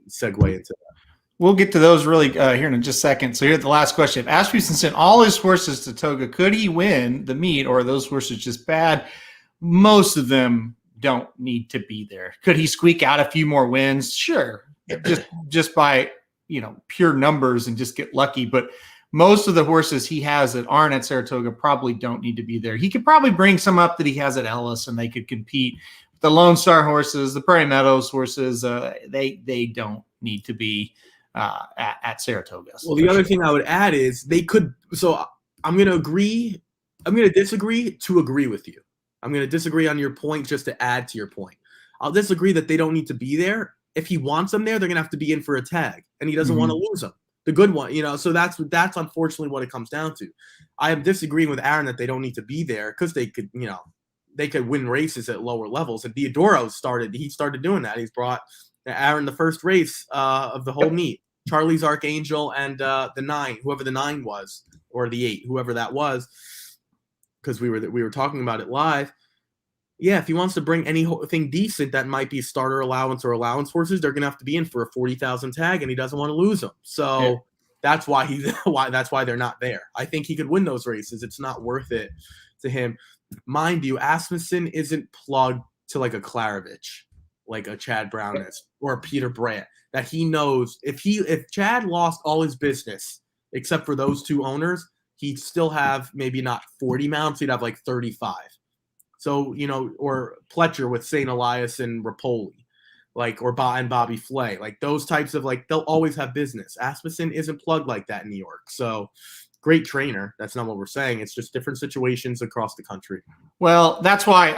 segue into that. We'll get to those really here in just a second. So here's the last question. If Asmussen sent all his horses to Toga, could he win the meet, or are those horses just bad? Most of them don't need to be there. Could he squeak out a few more wins? Sure. just by pure numbers and just get lucky. But most of the horses he has that aren't at Saratoga probably don't need to be there. He could probably bring some up that he has at Ellis, and they could compete. The Lone Star horses, the Prairie Meadows horses, they don't need to be at Saratoga. Well, the other thing I would add is they could. So I'm going to agree. I'm going to disagree to agree with you. I'm going to disagree on your point just to add to your point. I'll disagree that they don't need to be there. If he wants them there, they're going to have to be in for a tag, and he doesn't want to lose them. The good one, so that's unfortunately what it comes down to. I am disagreeing with Aaron that they don't need to be there because they could, they could win races at lower levels. And Diodoro started doing that. He's brought Aaron the first race of the whole meet. Charlie's Archangel and the 9, whoever the 9 was, or the 8, whoever that was, because we were talking about it live. Yeah, if he wants to bring anything decent that might be starter allowance or allowance horses, they're gonna have to be in for a 40,000 tag, and he doesn't want to lose them. So that's why they're not there. I think he could win those races. It's not worth it to him. Mind you, Asmussen isn't plugged to like a Klarovich, like a Chad Brown is, or a Peter Brandt, that he knows if Chad lost all his business except for those 2 owners, he'd still have maybe not 40 mounts, he'd have like 35. So, or Pletcher with St. Elias and Rapoli, or Bobby Flay, those types of, they'll always have business. Asmussen isn't plugged like that in New York. So, great trainer. That's not what we're saying. It's just different situations across the country. Well, that's why,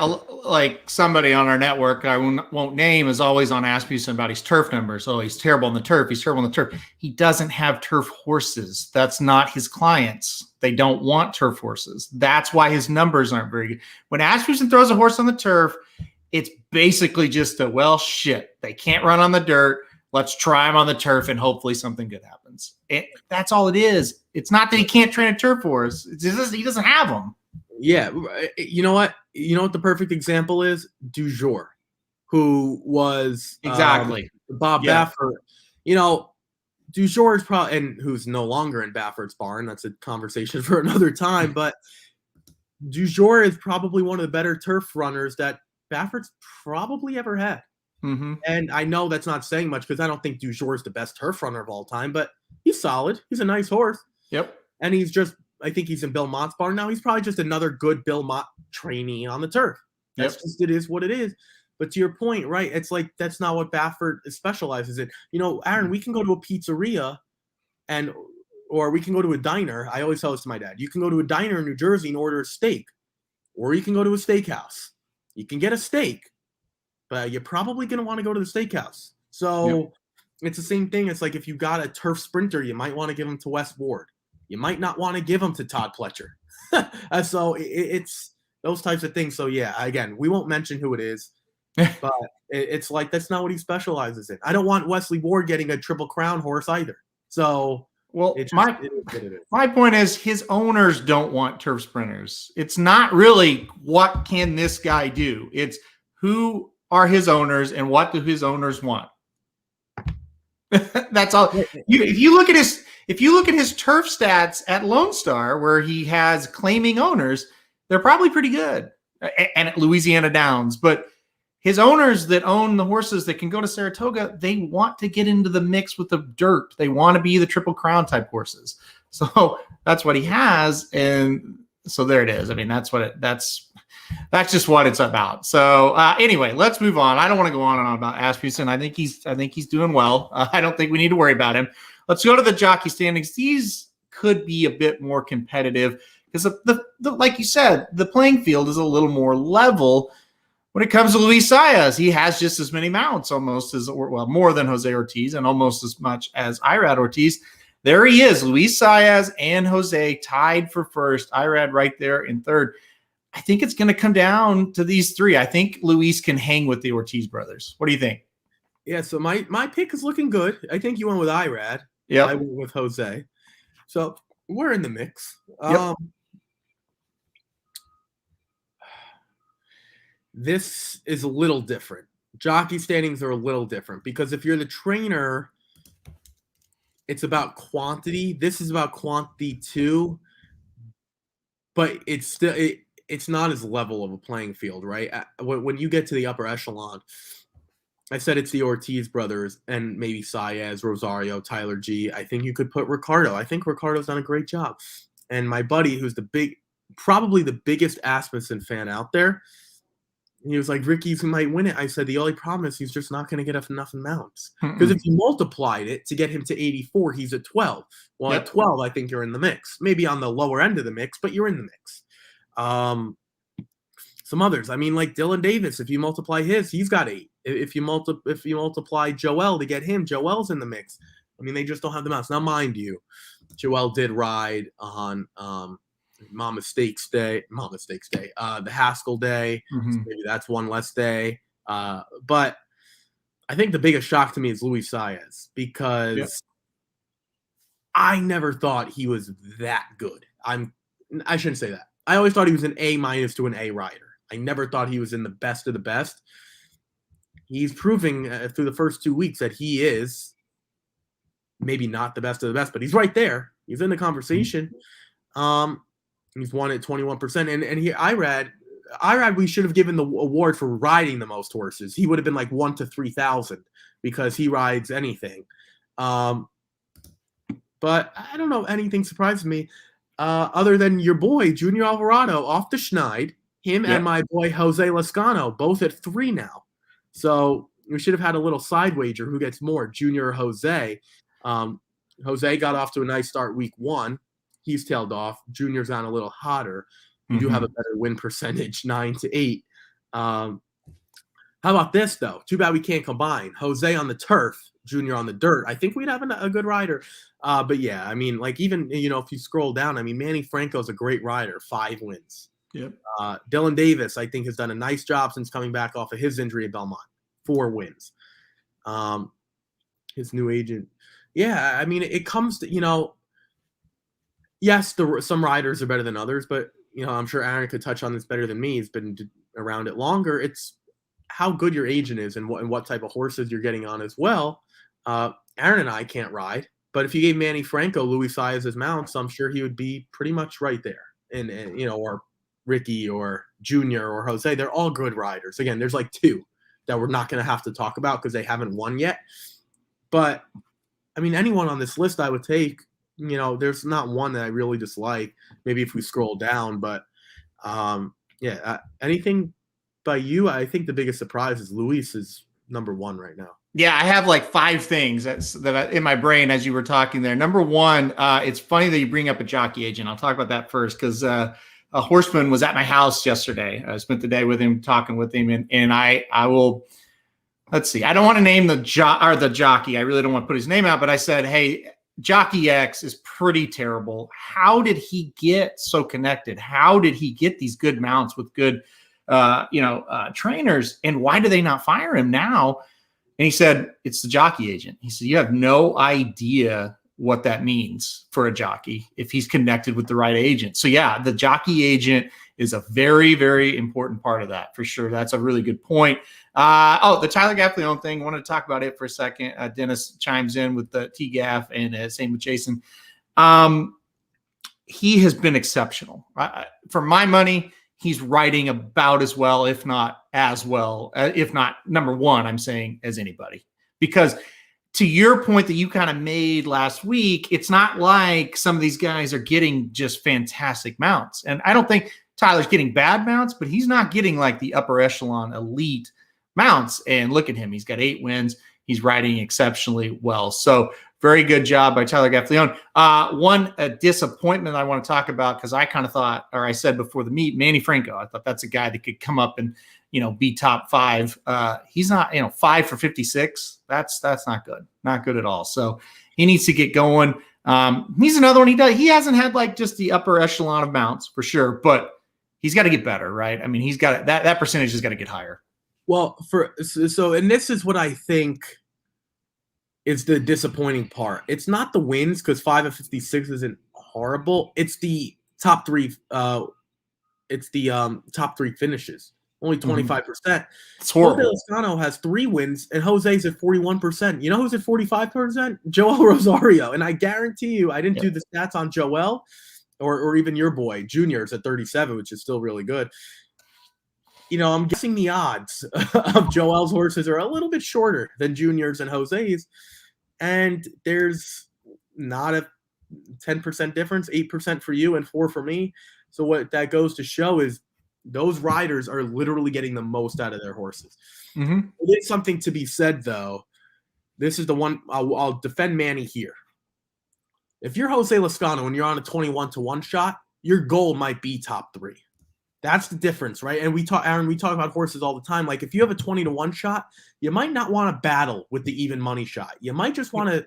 somebody on our network I won't name is always on Asmussen about his turf numbers. Oh, he's terrible on the turf. He's terrible on the turf. He doesn't have turf horses. That's not his clients. They don't want turf horses. That's why his numbers aren't very good. When Asmussen throws a horse on the turf, it's basically just they can't run on the dirt. Let's try him on the turf and hopefully something good happens. That's all it is. It's not that he can't train a turf horse. It's just he doesn't have them. Yeah. You know what? You know what the perfect example is? Du Jour, who was exactly Bob Baffert. Du Jour is probably, and who's no longer in Baffert's barn. That's a conversation for another time. But Du Jour is probably one of the better turf runners that Baffert's probably ever had. Mm-hmm. And I know that's not saying much because I don't think Du Jour is the best turf runner of all time, but he's solid. He's a nice horse. Yep. And I think he's in Bill Mott's barn now. He's probably just another good Bill Mott trainee on the turf. It is what it is. But to your point, right, it's that's not what Baffert specializes in. Aaron, we can go to a pizzeria or we can go to a diner. I always tell this to my dad. You can go to a diner in New Jersey and order a steak, or you can go to a steakhouse. You can get a steak, but you're probably going to want to go to the steakhouse. So it's the same thing. It's like if you got a turf sprinter, you might want to give him to Wes Ward. You might not want to give him to Todd Pletcher. So it's those types of things. So, yeah, again, we won't mention who it is. But it's that's not what he specializes in. I don't want Wesley Ward getting a Triple Crown horse either. So, my point is his owners don't want turf sprinters. It's not really what can this guy do. It's who are his owners and what do his owners want. That's all. If you look at his turf stats at Lone Star, where he has claiming owners, they're probably pretty good, and at Louisiana Downs, but his owners that own the horses that can go to Saratoga, they want to get into the mix with the dirt. They want to be the Triple Crown type horses. So that's what he has. And so there it is. I mean, that's just what it's about. So anyway, let's move on. I don't want to go on and on about Asmussen. I think he's doing well. I don't think we need to worry about him. Let's go to the jockey standings. These could be a bit more competitive because the like you said, the playing field is a little more level. When it comes to Luis Saez, he has just as many mounts, more than Jose Ortiz and almost as much as Irad Ortiz. There he is, Luis Saez and Jose tied for first. Irad right there in third. I think it's going to come down to these 3. I think Luis can hang with the Ortiz brothers. What do you think? Yeah, so my pick is looking good. I think you went with Irad. Yeah, I went with Jose. So we're in the mix. Yep. This is a little different. Jockey standings are a little different because if you're the trainer, it's about quantity. This is about quantity too, but it's still it's not as level of a playing field, right? When you get to the upper echelon, I said it's the Ortiz brothers and maybe Saez, Rosario, Tyler G. I think you could put Ricardo. I think Ricardo's done a great job. And my buddy, who's probably the biggest Asmussen fan out there, he was like, Ricky's might win it. I said, the only problem is he's just not going to get enough amounts. Because if you multiplied it to get him to 84, he's at 12. Well, at 12, I think you're in the mix. Maybe on the lower end of the mix, but you're in the mix. Some others, I mean, like Dylan Davis, if you multiply his, he's got 8. If you multiply Joel to get him, Joel's in the mix. I mean, they just don't have the amounts. Now, mind you, Joel did ride on Mama Steaks Day, the Haskell Day. So maybe that's one less day. But I think the biggest shock to me is Luis Saez, because I never thought he was that good. I shouldn't say that. I always thought he was an A- to an A rider. I never thought he was in the best of the best. He's proving through the first 2 weeks that he is maybe not the best of the best, but he's right there. He's in the conversation. He's won at 21%. And I read we should have given the award for riding the most horses. He would have been like 1 to 3,000 because he rides anything. But I don't know. Anything surprises me other than your boy, Junior Alvarado, off the Schneid. Him and my boy, Jose Lascano, both at 3 now. So we should have had a little side wager. Who gets more, Junior or Jose? Jose got off to a nice start week 1. He's tailed off. Junior's on a little hotter. You do have a better win percentage, 9 to 8. How about this, though? Too bad we can't combine. Jose on the turf, Junior on the dirt. I think we'd have a good rider. But yeah, I mean, like even, if you scroll down, I mean, Manny Franco's a great rider, 5 wins. Yep. Dylan Davis, I think, has done a nice job since coming back off of his injury at Belmont. 4 wins. His new agent. Yeah, I mean, it comes to, yes, some riders are better than others, but, I'm sure Aaron could touch on this better than me. He's been around it longer. It's how good your agent is and what type of horses you're getting on as well. Aaron and I can't ride, but if you gave Manny Franco Luis Saez's mounts, I'm sure he would be pretty much right there. And or Ricky or Junior or Jose, they're all good riders. Again, there's like 2 that we're not going to have to talk about because they haven't won yet. But, I mean, anyone on this list I would take. There's not one that I really dislike. Maybe if we scroll down, but anything by you, I think the biggest surprise is Luis is number 1 right now. Yeah, I have like 5 things that in my brain as you were talking there. Number 1, it's funny that you bring up a jockey agent. I'll talk about that first because a horseman was at my house yesterday. I spent the day with him, talking with him, and I will. Let's see. I don't want to name the jockey. I really don't want to put his name out, but I said, hey, Jockey X is pretty terrible. How did he get so connected? How did he get these good mounts with good, trainers? And why do they not fire him now? And he said, it's the jockey agent. He said, you have no idea what that means for a jockey if he's connected with the right agent. So yeah, the jockey agent is a very, very important part of that for sure. That's a really good point. The Tyler Gaffleone thing, I wanted to talk about it for a second. Dennis chimes in with the T-Gaff and same with Jason. He has been exceptional. For my money, he's riding about as well, if not as well, if not number 1, I'm saying, as anybody. Because to your point that you kind of made last week, it's not like some of these guys are getting just fantastic mounts. And I don't think Tyler's getting bad mounts, but he's not getting like the upper echelon elite mounts. And look at him. He's got 8 wins. He's riding exceptionally well. So very good job by Tyler Gaffleone. One disappointment I want to talk about, because I kind of thought, or I said before the meet, Manny Franco. I thought that's a guy that could come up and, be top 5. He's not, 5 for 56. That's not good. Not good at all. So he needs to get going. He's another one. He hasn't had like just the upper echelon of mounts for sure, but he's got to get better, right? I mean, he's got that percentage has got to get higher. Well, and this is what I think is the disappointing part. It's not the wins, because 5 of 56 isn't horrible. It's the top 3. It's the top 3 finishes. Only 25%. It's horrible. Jose Lascano has 3 wins, and Jose's at 41%. You know who's at 45%? Joel Rosario. And I guarantee you, I didn't do the stats on Joel or even your boy Junior's at 37, which is still really good. I'm guessing the odds of Joel's horses are a little bit shorter than Junior's and Jose's. And there's not a 10% difference, 8% for you and 4% for me. So what that goes to show is those riders are literally getting the most out of their horses. Mm-hmm. It is something to be said, though. This is the one I'll defend Manny here. If you're Jose Lezcano and you're on a 21-1 shot, your goal might be top 3. That's the difference, right? And we talk about horses all the time. Like if you have a 20-1 shot, you might not want to battle with the even money shot. You might just want to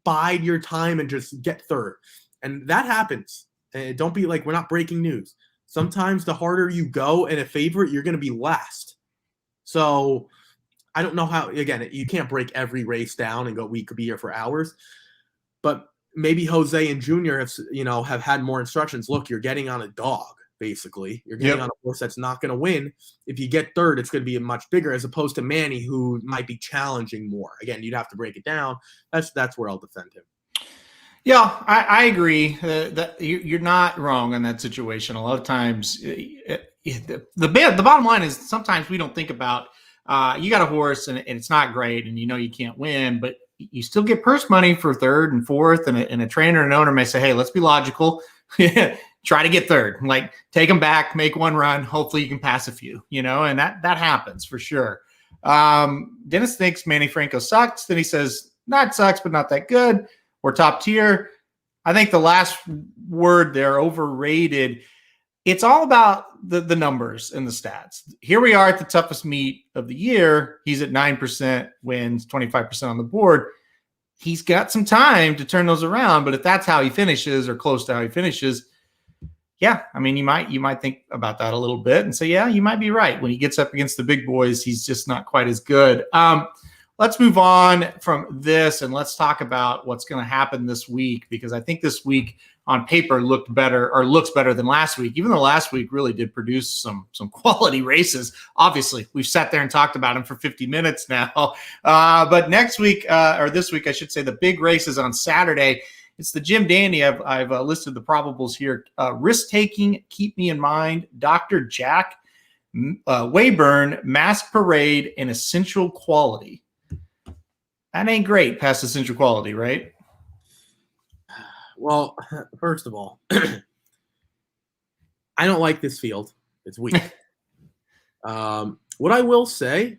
bide your time and just get third. And that happens. And don't be like, we're not breaking news. Sometimes the harder you go in a favorite, you're going to be last. So I don't know how, again, you can't break every race down and go, we could be here for hours. But maybe Jose and Junior have had more instructions. Look, you're getting on a dog, basically. You're getting on a horse that's not going to win. If you get third, it's going to be much bigger, as opposed to Manny, who might be challenging more. Again, you'd have to break it down. That's where I'll defend him. Yeah, I agree that you're not wrong in that situation. A lot of times, the bottom line is sometimes we don't think about you got a horse and it's not great and you can't win, but you still get purse money for third and fourth, and a trainer and owner may say, hey, let's be logical. Try to get third, like take them back, make one run. Hopefully you can pass a few, and that happens for sure. Dennis thinks Manny Franco sucks. Then he says, not sucks, but not that good. We're top tier. I think the last word there, overrated. It's all about the numbers and the stats. Here we are at the toughest meet of the year. He's at 9% wins, 25% on the board. He's got some time to turn those around, but if that's how he finishes or close to how he finishes, yeah, I mean, you might think about that a little bit and say, yeah, you might be right. When he gets up against the big boys, he's just not quite as good. Let's move on from this and let's talk about what's going to happen this week, because I think this week on paper looks better than last week, even though last week really did produce some quality races. Obviously, we've sat there and talked about them for 50 minutes now. But next week, or this week, I should say, the big races on Saturday. It's the Jim Dandy. I've listed the probables here. Risk Taking, Keep Me in Mind, Dr. Jack, Wayburn, Mask Parade, and Essential Quality. That ain't great past Essential Quality, right? Well, first of all, I don't like this field. It's weak. What I will say,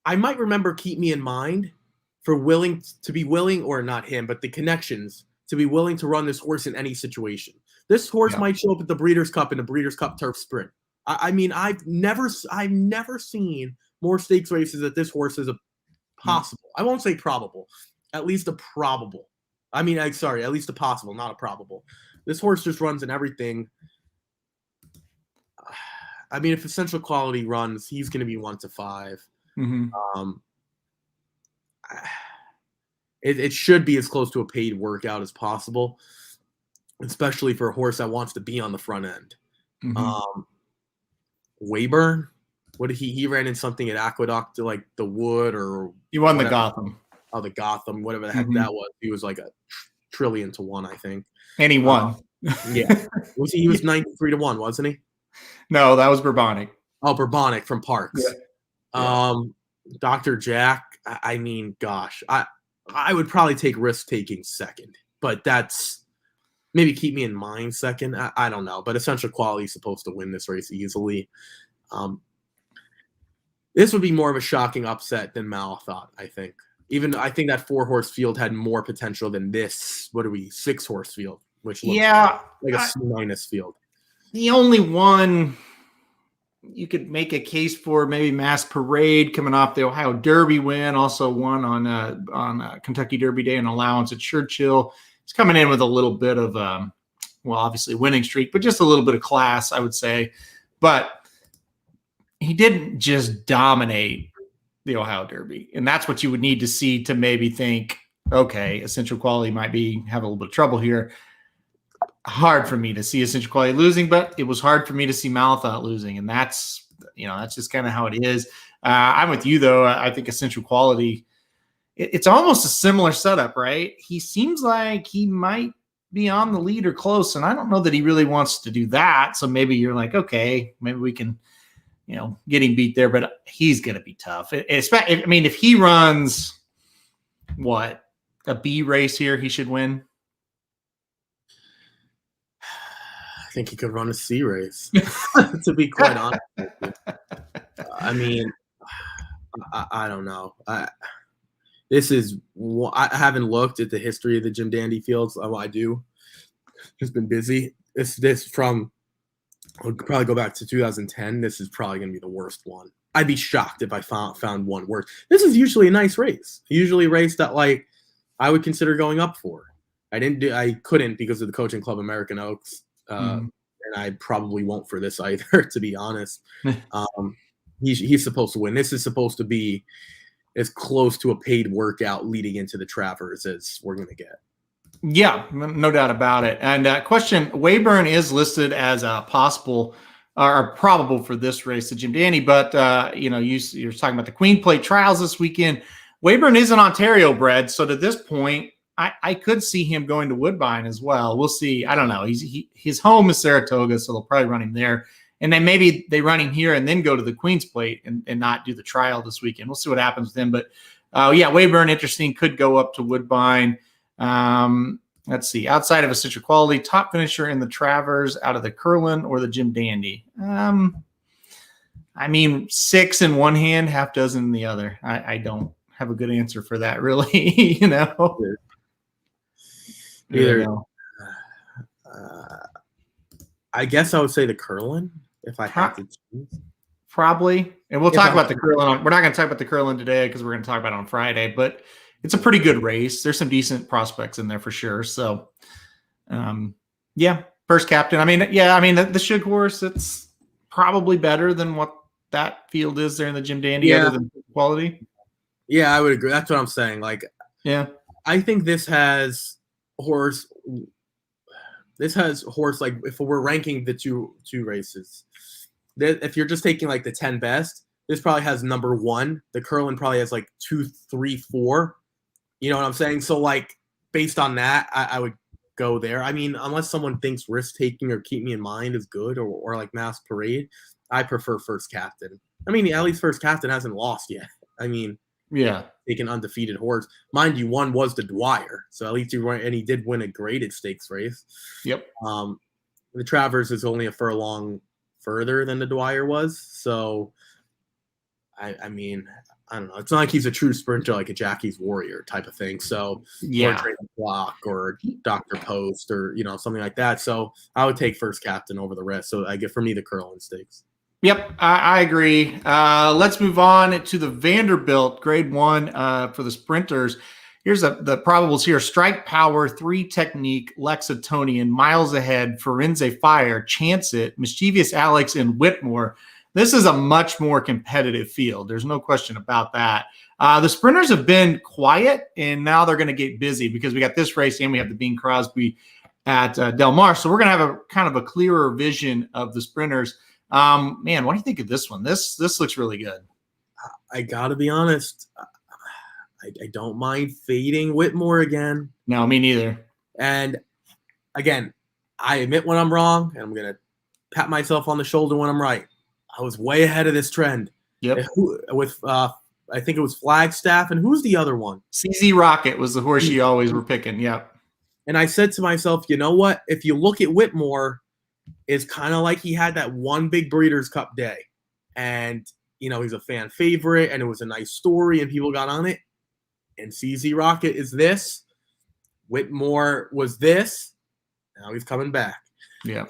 I might remember Keep Me in Mind for be willing, or not him, but the connections to be willing to run this horse in any situation. This horse might show up at the Breeders' Cup in the Breeders' Cup Turf Sprint. I mean, I've never seen more stakes races that this horse is a possible. I won't say probable, at least a probable. I mean, at least a possible, not a probable. This horse just runs in everything. I mean, if Essential Quality runs, he's going to be 1 to 5. Mm-hmm. It should be as close to a paid workout as possible, especially for a horse that wants to be on the front end. Mm-hmm. Wayburn, what did he ran in something at Aqueduct, like the Wood, or he won whatever. The Gotham. Oh, the Gotham, whatever the heck that was. He was like a 1,000,000,000 to 1, I think. And he won. Yeah. He was 93 to 1, wasn't he? No, that was Bourbonic. Oh, Bourbonic from Parks. Yeah. Dr. Jack, I mean, gosh, I would probably take Risk Taking second, but that's maybe Keep Me in Mind second. I don't know, but Essential Quality is supposed to win this race easily. This would be more of a shocking upset than Mal thought, I think. I think that 4-horse field had more potential than this. 6-horse field, which looks like a C- field. The only one you could make a case for, maybe Mass Parade, coming off the Ohio Derby win, also won on Kentucky Derby Day and allowance at Churchill. He's coming in with a little bit of, obviously winning streak, but just a little bit of class, I would say. But he didn't just dominate the Ohio Derby. And that's what you would need to see to maybe think, okay, Essential Quality might have a little bit of trouble here. Hard for me to see Essential Quality losing, but it was hard for me to see Malathot losing. And that's just kind of how it is. I'm with you, though. I think Essential Quality, it's almost a similar setup, right? He seems like he might be on the lead or close, and I don't know that he really wants to do that. So maybe you're like, okay, maybe we can getting beat there, but he's going to be tough. I mean, if he runs a B race here, he should win. I think he could run a C race, to be quite honest. I mean, I don't know. I haven't looked at the history of the Jim Dandy Fields. Oh, I do. Just been busy. This from, I'll probably go back to 2010. This is probably going to be the worst one. I'd be shocked if I found one worse. This is usually a nice race. Usually a race that like I would consider going up for. I couldn't because of the Coaching Club American Oaks. And I probably won't for this either, to be honest. He's supposed to win. This is supposed to be as close to a paid workout leading into the Travers as we're going to get. Yeah, no doubt about it. And question, Wayburn is listed as a possible or probable for this race, the Jim Dandy, but you're talking about the Queen Plate trials this weekend. Wayburn is an Ontario bred, so to this point, I could see him going to Woodbine as well. We'll see. I don't know. His home is Saratoga, so they'll probably run him there. And then maybe they run him here and then go to the Queen's Plate and not do the trial this weekend. We'll see what happens with him. But, Wayburn, interesting, could go up to Woodbine. Let's see. Outside of a Citra Quality, top finisher in the Travers out of the Curlin or the Jim Dandy. I mean, 6 in one hand, half dozen in the other. I don't have a good answer for that, really. Either. I guess I would say the Curlin if I had to choose. Probably. And we'll talk about the Curlin. We're not going to talk about the Curlin today because we're going to talk about it on Friday, but it's a pretty good race. There's some decent prospects in there for sure. So, first captain. The Shug horse, it's probably better than what that field is there in the Jim Dandy, other than quality. Yeah, I would agree. That's what I'm saying. I think this has horse. Like if we're ranking the two races, if you're just taking like the 10 best, this probably has number 1. The Curlin probably has like 2, 3, 4. You know what I'm saying? So like based on that, I would go there. I mean, unless someone thinks risk taking or keep me in mind is good or like Mass Parade, I prefer first captain. I mean, at least first captain hasn't lost yet. I mean, take an undefeated horse. Mind you, one was the Dwyer, so at least he did win a graded stakes race. Yep. The Travers is only a furlong further than the Dwyer was, so I mean, I don't know. It's not like he's a true sprinter like a Jackie's Warrior type of thing. So or Train Block or Dr. Post or something like that. So I would take first captain over the rest. So I get for me the Curlin stakes. Yep, I agree. Let's move on to the Vanderbilt Grade 1 for the sprinters. Here's the probables here. Strike Power, 3 Technique, Lexitonian, Miles Ahead, Forense Fire, Chance It, Mischievous Alex, and Whitmore. This is a much more competitive field. There's no question about that. The sprinters have been quiet, and now they're going to get busy because we got this race and we have the Bing Crosby at Del Mar. So we're going to have a kind of a clearer vision of the sprinters. What do you think of this one? This looks really good. I got to be honest. I don't mind fading Whitmore again. No, me neither. And again, I admit when I'm wrong, and I'm going to pat myself on the shoulder when I'm right. I was way ahead of this trend. Yep. With I think it was Flagstaff, and who's the other one? CZ Rocket was the horse you always were picking. Yep. And I said to myself, you know what? If you look at Whitmore, it's kind of like he had that one big Breeders' Cup day, and he's a fan favorite, and it was a nice story, and people got on it. And CZ Rocket is this. Whitmore was this. Now he's coming back. Yeah.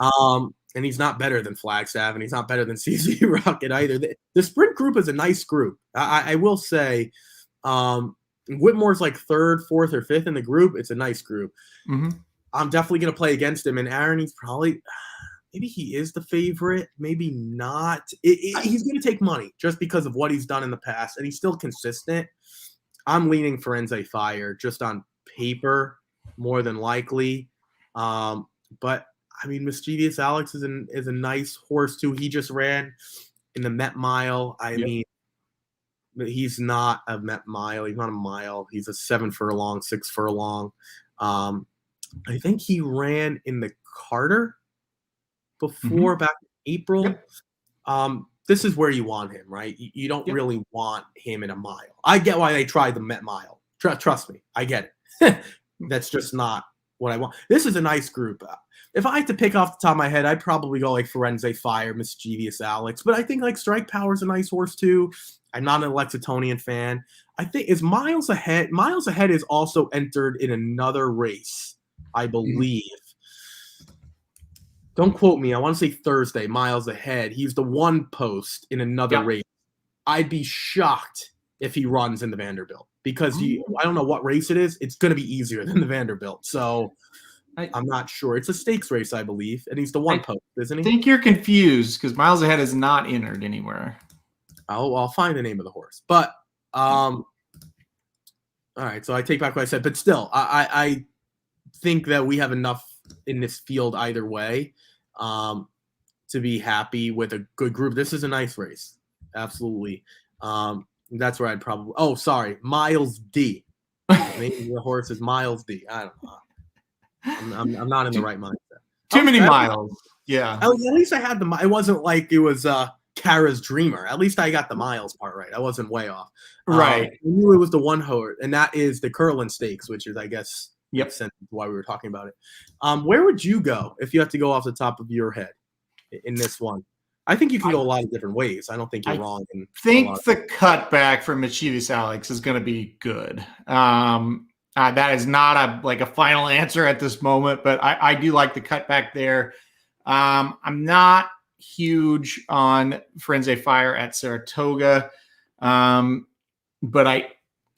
And he's not better than Flagstaff, and he's not better than CZ Rocket either. The sprint group is a nice group. I will say Whitmore's like 3rd, 4th, or 5th in the group. It's a nice group. Mm-hmm. I'm definitely going to play against him. And Aaron, he's probably maybe he is the favorite, maybe not. He's going to take money just because of what he's done in the past, and he's still consistent. I'm leaning Forense Fire just on paper more than likely. But I mean, Mischievous Alex is a nice horse too. He just ran in the Met Mile. I mean, he's not a Met Mile. He's not a mile. He's a 7 furlong, 6 furlong. I think he ran in the Carter before back in April. this is where you want him, right? You don't Yep. really want him in a mile. I get why they tried the Met Mile. Trust me, I get it. That's just not what I want. This is a nice group. If I had to pick off the top of my head, I'd probably go like Firenze Fire, Mischievous Alex. But I think like Strike Power's a nice horse too. I'm not an Alexitonian fan. I think is Miles Ahead. Miles Ahead is also entered in another race, I believe. Don't quote me. I want to say Thursday, Miles Ahead. He's the one post in another race. I'd be shocked if he runs in the Vanderbilt because I don't know what race it is. It's going to be easier than the Vanderbilt. So I'm not sure. It's a stakes race, I believe. And he's the one post, isn't he? I think you're confused because Miles Ahead is not entered anywhere. I'll find the name of the horse. But, all right. So I take back what I said. But still, I think that we have enough in this field either way to be happy with a good group. This is a nice race. Absolutely. That's where I'd probably – oh, sorry. Miles D. Maybe the horse is Miles D. I don't know. I'm not in the right mindset. Too many miles. Yeah. At least I had it wasn't like it was Kara's Dreamer. At least I got the miles part right. I wasn't way off. Right. I knew it was the one horse, and that is the Curlin Stakes, which is, I guess – sense why we were talking about it. Where would you go if you have to go off the top of your head in this one? I think you can go a lot of different ways. I don't think you're wrong. I think the cutback for Mischievous Alex is going to be good. That is not a final answer at this moment, but I do like the cutback there. I'm not huge on Firenze Fire at Saratoga, but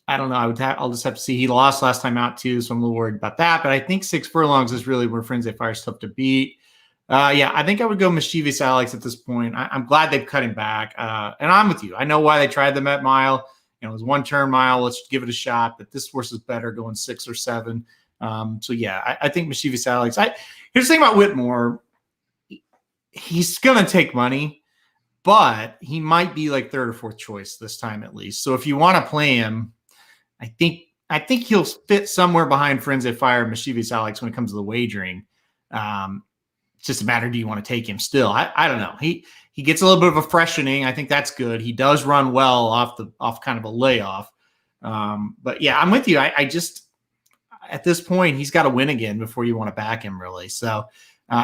I don't know. I'll just have to see. He lost last time out too, so I'm a little worried about that. But I think 6 furlongs is really where Firenze Fire is tough to beat. I think I would go Mischievous Alex at this point. I'm glad they've cut him back, and I'm with you. I know why they tried the Met Mile. It was 1 turn mile. Let's give it a shot. But this horse is better going 6 or 7. I think Mischievous Alex. Here's the thing about Whitmore. He's gonna take money, but he might be like 3rd or 4th choice this time at least. So if you want to play him, I think he'll fit somewhere behind Firenze Fire and Mischievous Alex when it comes to the wagering. It's just a matter, do you want to take him still? I don't know. He gets a little bit of a freshening. I think that's good. He does run well off kind of a layoff. But yeah, I'm with you. I just at this point he's got to win again before you want to back him really. So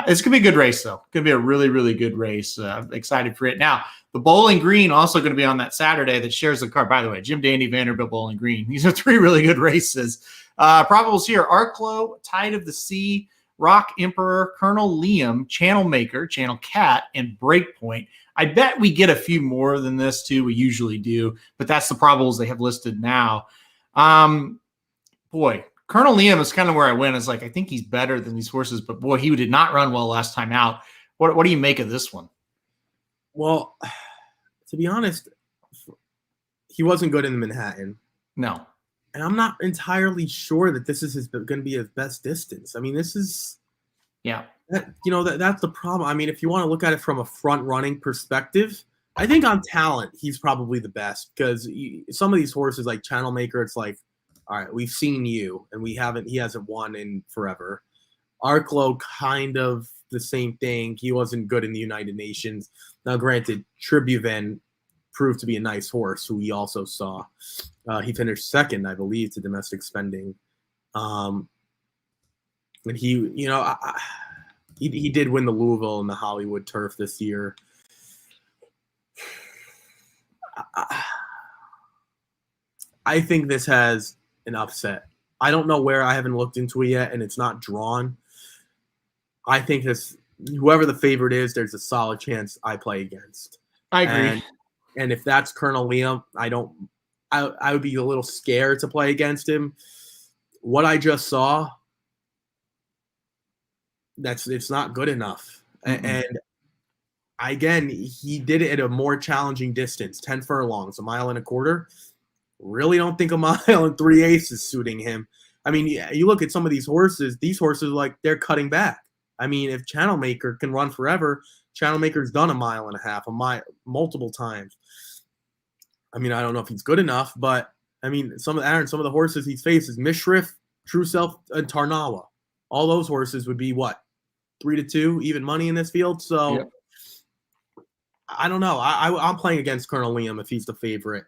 it's gonna be a good race though. Gonna be a really, really good race. I'm excited for it. Now, the Bowling Green also going to be on that Saturday that shares the card. By the way, Jim Dandy, Vanderbilt, Bowling Green. These are 3 really good races. Probables here: Arklow, Tide of the Sea, Rock Emperor, Colonel Liam, Channel Maker, Channel Cat, and Breakpoint. I bet we get a few more than this too. We usually do, but that's the probables they have listed now. Boy, Colonel Liam is kind of where I went. It's like I think he's better than these horses, but boy, he did not run well last time out. What do you make of this one? Well, to be honest, he wasn't good in the Manhattan. No. And I'm not entirely sure that this is going to be his best distance. I mean, this is – that's the problem. I mean, if you want to look at it from a front-running perspective, I think on talent, he's probably the best because some of these horses like Channel Maker, it's like, all right, we've seen you, and he hasn't won in forever. Arklow, kind of the same thing. He wasn't good in the United Nations. Now, granted, Tribuven proved to be a nice horse, who we also saw. He finished 2nd, I believe, to domestic spending. And he did win the Louisville and the Hollywood turf this year. I think this has an upset. I don't know where. I haven't looked into it yet, and it's not drawn. I think whoever the favorite is, there's a solid chance I play against. I agree. And if that's Colonel Liam, I would be a little scared to play against him. What I just saw, it's not good enough. Mm-hmm. And again, he did it at a more challenging distance, 10 furlongs, 1.25 miles. Really don't think 1.3 miles is suiting him. I mean, you look at some of these horses, like they're cutting back. I mean, if Channel Maker can run forever, Channel Maker's done 1.5 miles, multiple times. I mean, I don't know if he's good enough, but I mean, some of the horses he's faced is Mishriff, True Self, and Tarnawa. All those horses would be what, 3-2, even money in this field. So I don't know. I'm playing against Colonel Liam if he's the favorite.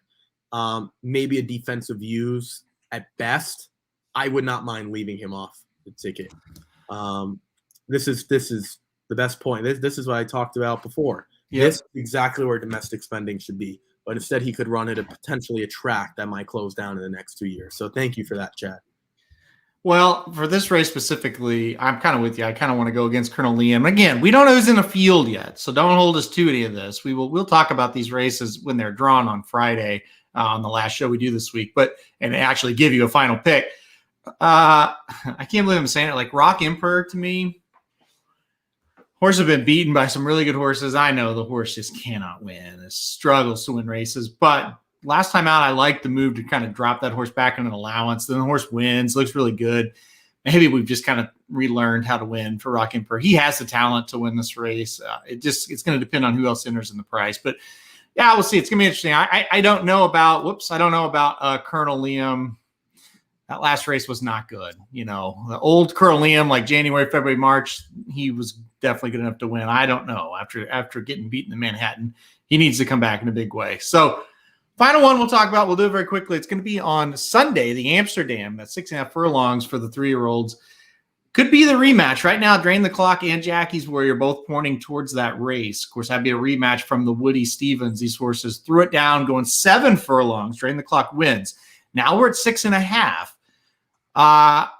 Maybe a defensive use at best. I would not mind leaving him off the ticket. This is the best point. This is what I talked about before. Yep. This is exactly where domestic spending should be. But instead, he could run it at potentially a track that might close down in the next 2 years. So thank you for that, Chad. Well, for this race specifically, I'm kind of with you. I kind of want to go against Colonel Liam. Again, we don't know who's in the field yet, so don't hold us to any of this. We'll talk about these races when they're drawn on Friday on the last show we do this week, and actually give you a final pick. I can't believe I'm saying it. Like Rock Emperor to me, horses have been beaten by some really good horses. I know the horse just cannot win. It struggles to win races, but last time out, I liked the move to kind of drop that horse back in an allowance. Then the horse wins, looks really good. Maybe we've just kind of relearned how to win for Rock Emperor. He has the talent to win this race. It's going to depend on who else enters in the price. But yeah, we'll see. It's going to be interesting. I don't know about Colonel Liam. That last race was not good. You know, the old Colonel Liam, like January, February, March, he was definitely good enough to win. I don't know. After getting beaten in Manhattan, he needs to come back in a big way. So final one we'll talk about. We'll do it very quickly. It's going to be on Sunday, the Amsterdam. That's 6.5 furlongs for the 3-year-olds. Could be the rematch. Right now, Drain the Clock and Jackie's Warrior are both pointing towards that race. Of course, that'd be a rematch from the Woody Stevens. These horses threw it down, going 7 furlongs. Drain the Clock wins. Now we're at 6.5.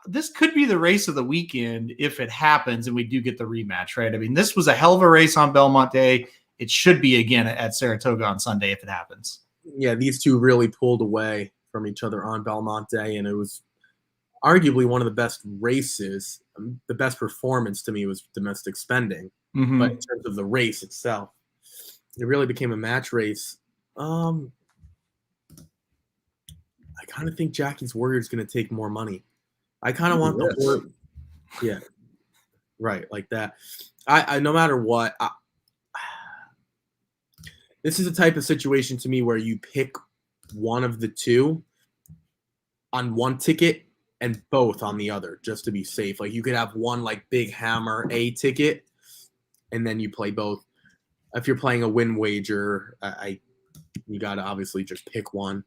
This could be the race of the weekend if it happens and we do get the rematch, right? I mean, this was a hell of a race on Belmont Day. It should be again at Saratoga on Sunday if it happens. Yeah, these two really pulled away from each other on Belmont Day, and it was arguably one of the best races. The best performance to me was domestic spending, Mm-hmm. but in terms of the race itself, it really became a match race. I kind of think Jackie's Warrior is going to take more money. I kind of want the horse. Yeah, right, like that. I no matter what. This is a type of situation to me where you pick one of the two on one ticket and both on the other, just to be safe. Like you could have one like big hammer A ticket, and then you play both. If you're playing a win wager, you got to obviously just pick one.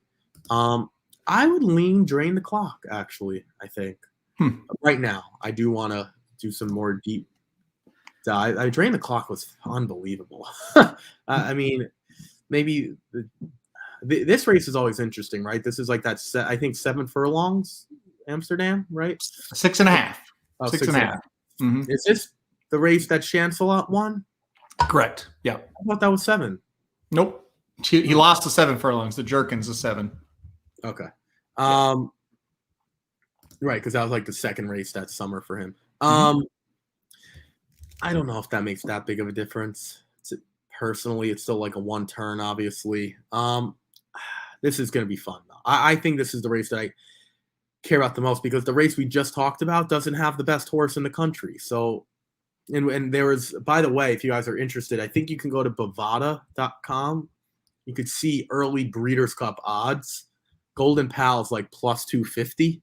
I would lean Drain the Clock, actually, I think. Right now, I do want to do some more deep dive. Drain the Clock was unbelievable. I mean, maybe this race is always interesting, right? This is like that, I think 7 furlongs, Amsterdam, right? 6.5. Oh, 6.5. Mm-hmm. Is this the race that Chancelot won? Correct. Yeah. I thought that was 7. Nope. He lost to 7 furlongs. The Jerkins is 7. Okay. Right, because that was like the second race that summer for him. I don't know if that makes that big of a difference. Personally, it's still like a one turn, obviously. This is going to be fun, though. I think this is the race that I care about the most because the race we just talked about doesn't have the best horse in the country. So, and there was, by the way, if you guys are interested, I think you can go to Bovada.com. You could see early Breeders' Cup odds. Golden Pal's like plus 250.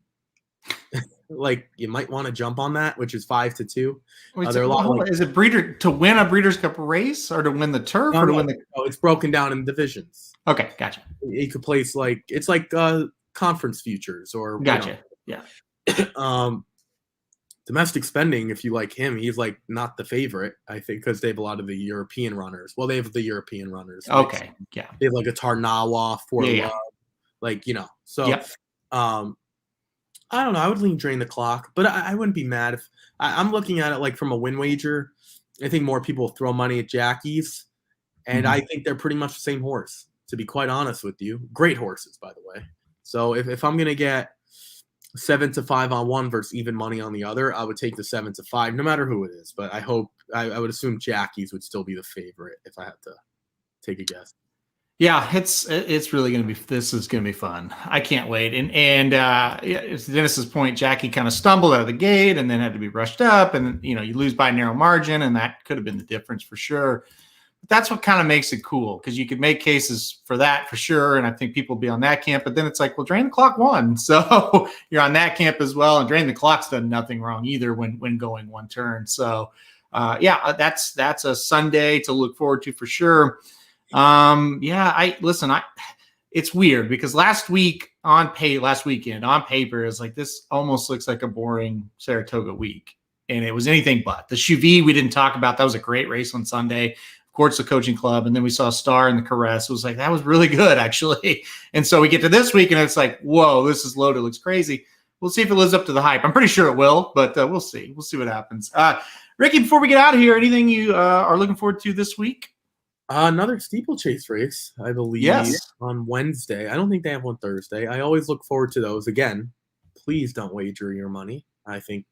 Like you might want to jump on that, which is 5-2. Is it breeder to win a Breeders' Cup race or to win the turf or to win the? No, it's broken down in divisions. Okay, gotcha. You could place it's like conference futures or gotcha. Yeah. Domestic spending, if you like him, he's like not the favorite, I think, because they have a lot of the European runners. Well, they have the European runners. Okay, yeah. They have like a Tarnawa for love, like So, I don't know. I would lean Drain the Clock, but I wouldn't be mad if I'm looking at it like from a win wager. I think more people throw money at Jackie's, and I think they're pretty much the same horse. To be quite honest with you, great horses, by the way. So if I'm gonna get 7-5 on one versus even money on the other, I would take the 7-5, no matter who it is. But I would assume Jackie's would still be the favorite if I had to take a guess. Yeah, it's really going to be. This is going to be fun. I can't wait. And to Dennis's point, Jackie kind of stumbled out of the gate and then had to be rushed up, and you lose by a narrow margin, and that could have been the difference for sure. But that's what kind of makes it cool because you could make cases for that for sure, and I think people will be on that camp. But then it's like, well, Drain the Clock won, so you're on that camp as well, and Drain the Clock's done nothing wrong either when going one turn. So that's a Sunday to look forward to for sure. It's weird because last weekend on paper is like this almost looks like a boring Saratoga week, and it was anything but. The Chevy we didn't talk about. That was a great race on Sunday. Of course, the Coaching Club, and then we saw Star and the Caress. It was like that was really good actually. And so we get to this week, and it's like, whoa, this is loaded. It looks crazy. We'll see if it lives up to the hype. I'm pretty sure it will, but we'll see. We'll see what happens. Ricky, before we get out of here, anything you are looking forward to this week? Another steeplechase race, I believe, Yes. on Wednesday. I don't think they have one Thursday. I always look forward to those. Again, please don't wager your money. I think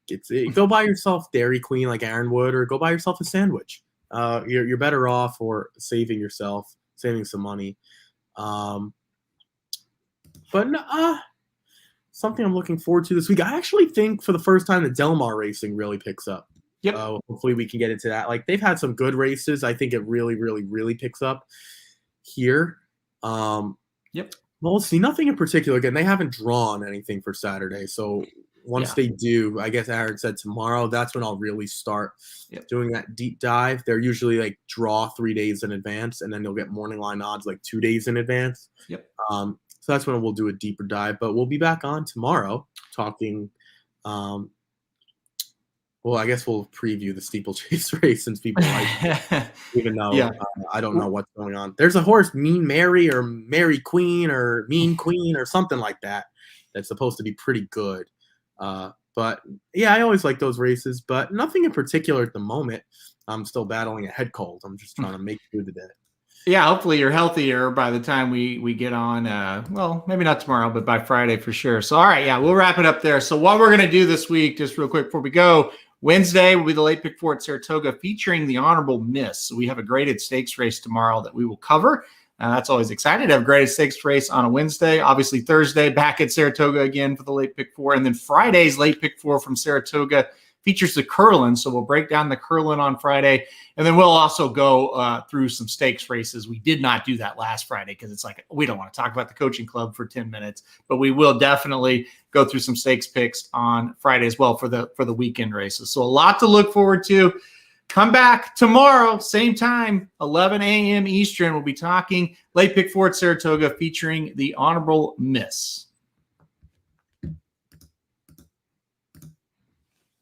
go buy yourself Dairy Queen like Aaron would, or go buy yourself a sandwich. You're better off for saving some money. Something I'm looking forward to this week. I actually think for the first time that Del Mar racing really picks up. Yep. Hopefully we can get into that. Like they've had some good races. I think it really, really, really picks up here. Yep. Well, we'll see. Nothing in particular. Again, they haven't drawn anything for Saturday. So once they do, I guess Aaron said tomorrow, that's when I'll really start doing that deep dive. They're usually like draw 3 days in advance, and then they'll get morning line odds like 2 days in advance. Yep. So that's when we'll do a deeper dive. But we'll be back on tomorrow talking well, I guess we'll preview the steeplechase race since people like it, even though I don't know what's going on. There's a horse, Mean Mary or Mary Queen or Mean Queen or something like that that's supposed to be pretty good. But, yeah, I always like those races, but nothing in particular at the moment. I'm still battling a head cold. I'm just trying to make it through the day. Yeah, hopefully you're healthier by the time we get on. Well, maybe not tomorrow, but by Friday for sure. So, all right, we'll wrap it up there. So what we're going to do this week, just real quick before we go, Wednesday will be the late pick four at Saratoga featuring the Honorable Miss. So we have a graded stakes race tomorrow that we will cover. That's always exciting to have a graded stakes race on a Wednesday. Obviously Thursday back at Saratoga again for the late pick four. And then Friday's late pick four from Saratoga features the Curlin. So we'll break down the Curlin on Friday. And then we'll also go through some stakes races. We did not do that last Friday because it's like we don't want to talk about the Coaching Club for 10 minutes. But we will definitely go through some stakes picks on Friday as well for the weekend races. So a lot to look forward to. Come back tomorrow, same time, 11 a.m. Eastern. We'll be talking late pick four at Saratoga featuring the Honorable Miss.